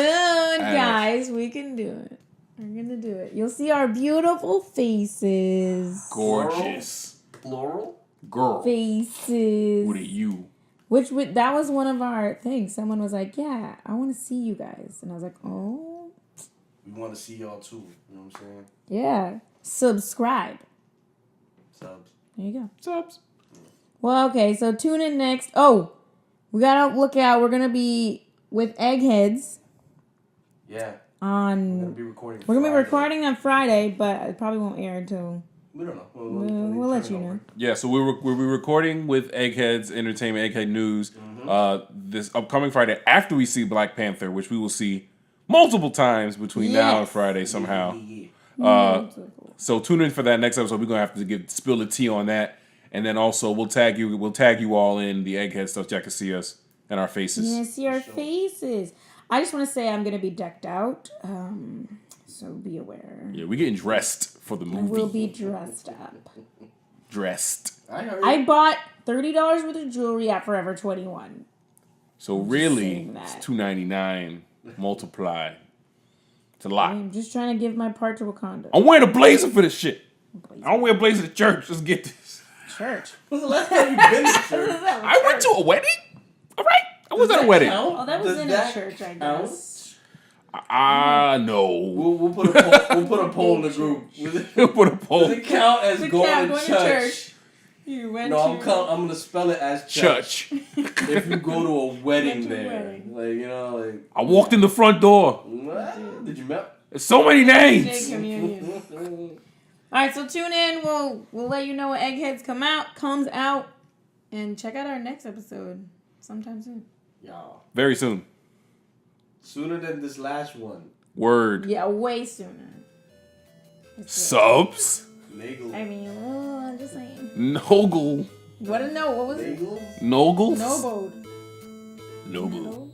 at guys, we can do it. We're gonna do it. You'll see our beautiful faces. Gorgeous. Plural? Girl. Faces. What are you? That was one of our things. Someone was like, "Yeah, I want to see you guys," and I was like, "Oh, We want to see y'all too. You know what I'm saying? yeah." Subscribe. Subs. There you go. Subs. Well, okay, so tune in next. Oh, we gotta look out. We're gonna be with Eggheads Yeah. We're on. gonna be recording. We're gonna be Friday. recording on Friday, but it probably won't air until. We don't know. We'll let you know. Yeah, so we'll be recording with Eggheads Entertainment, Egghead News, this upcoming Friday after we see Black Panther, which we will see multiple times between now and Friday somehow. So tune in for that next episode. We're gonna have to spill the tea on that, and then also we'll tag you all in the Egghead stuff. So y'all can see us and our faces. Yeah, see our faces. I just want to say I'm gonna be decked out. So be aware. Yeah, we're getting dressed for the movie. We'll be dressed up. Dressed. I bought $30 worth of jewelry at Forever 21. So really, saying that. it's $2.99 multiply. It's a lot. I'm just trying to give my part to Wakanda. I'm wearing a blazer for this shit. I don't wear blazers to church. Let's get this. Church. When's the last time you been to church? I went to a wedding. All right, I was at a wedding. Oh, that was in a church, I guess. No. We'll put a poll in the group. We'll put a poll. Does it count as going to church? You went No, I'm gonna spell it as church. If you go to a wedding there, like you know, like I walked in the front door. what? Did you met? There's so many names. Communion. All right, so tune in. We'll let you know when Eggheads comes out, and check out our next episode sometime soon. Y'all. Very soon. Sooner than this last one. Word. Yeah, way sooner. Subs. Nagel. I mean, I'm just saying. nogaL. What was it? Nagel? nogaL. Nobo. nogaL. Lobo?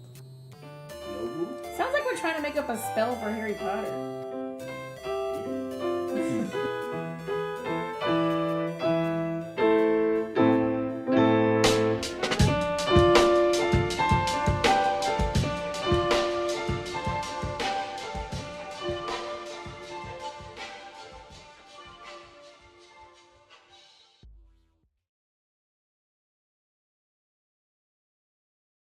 Sounds like we're trying to make up a spell for Harry Potter.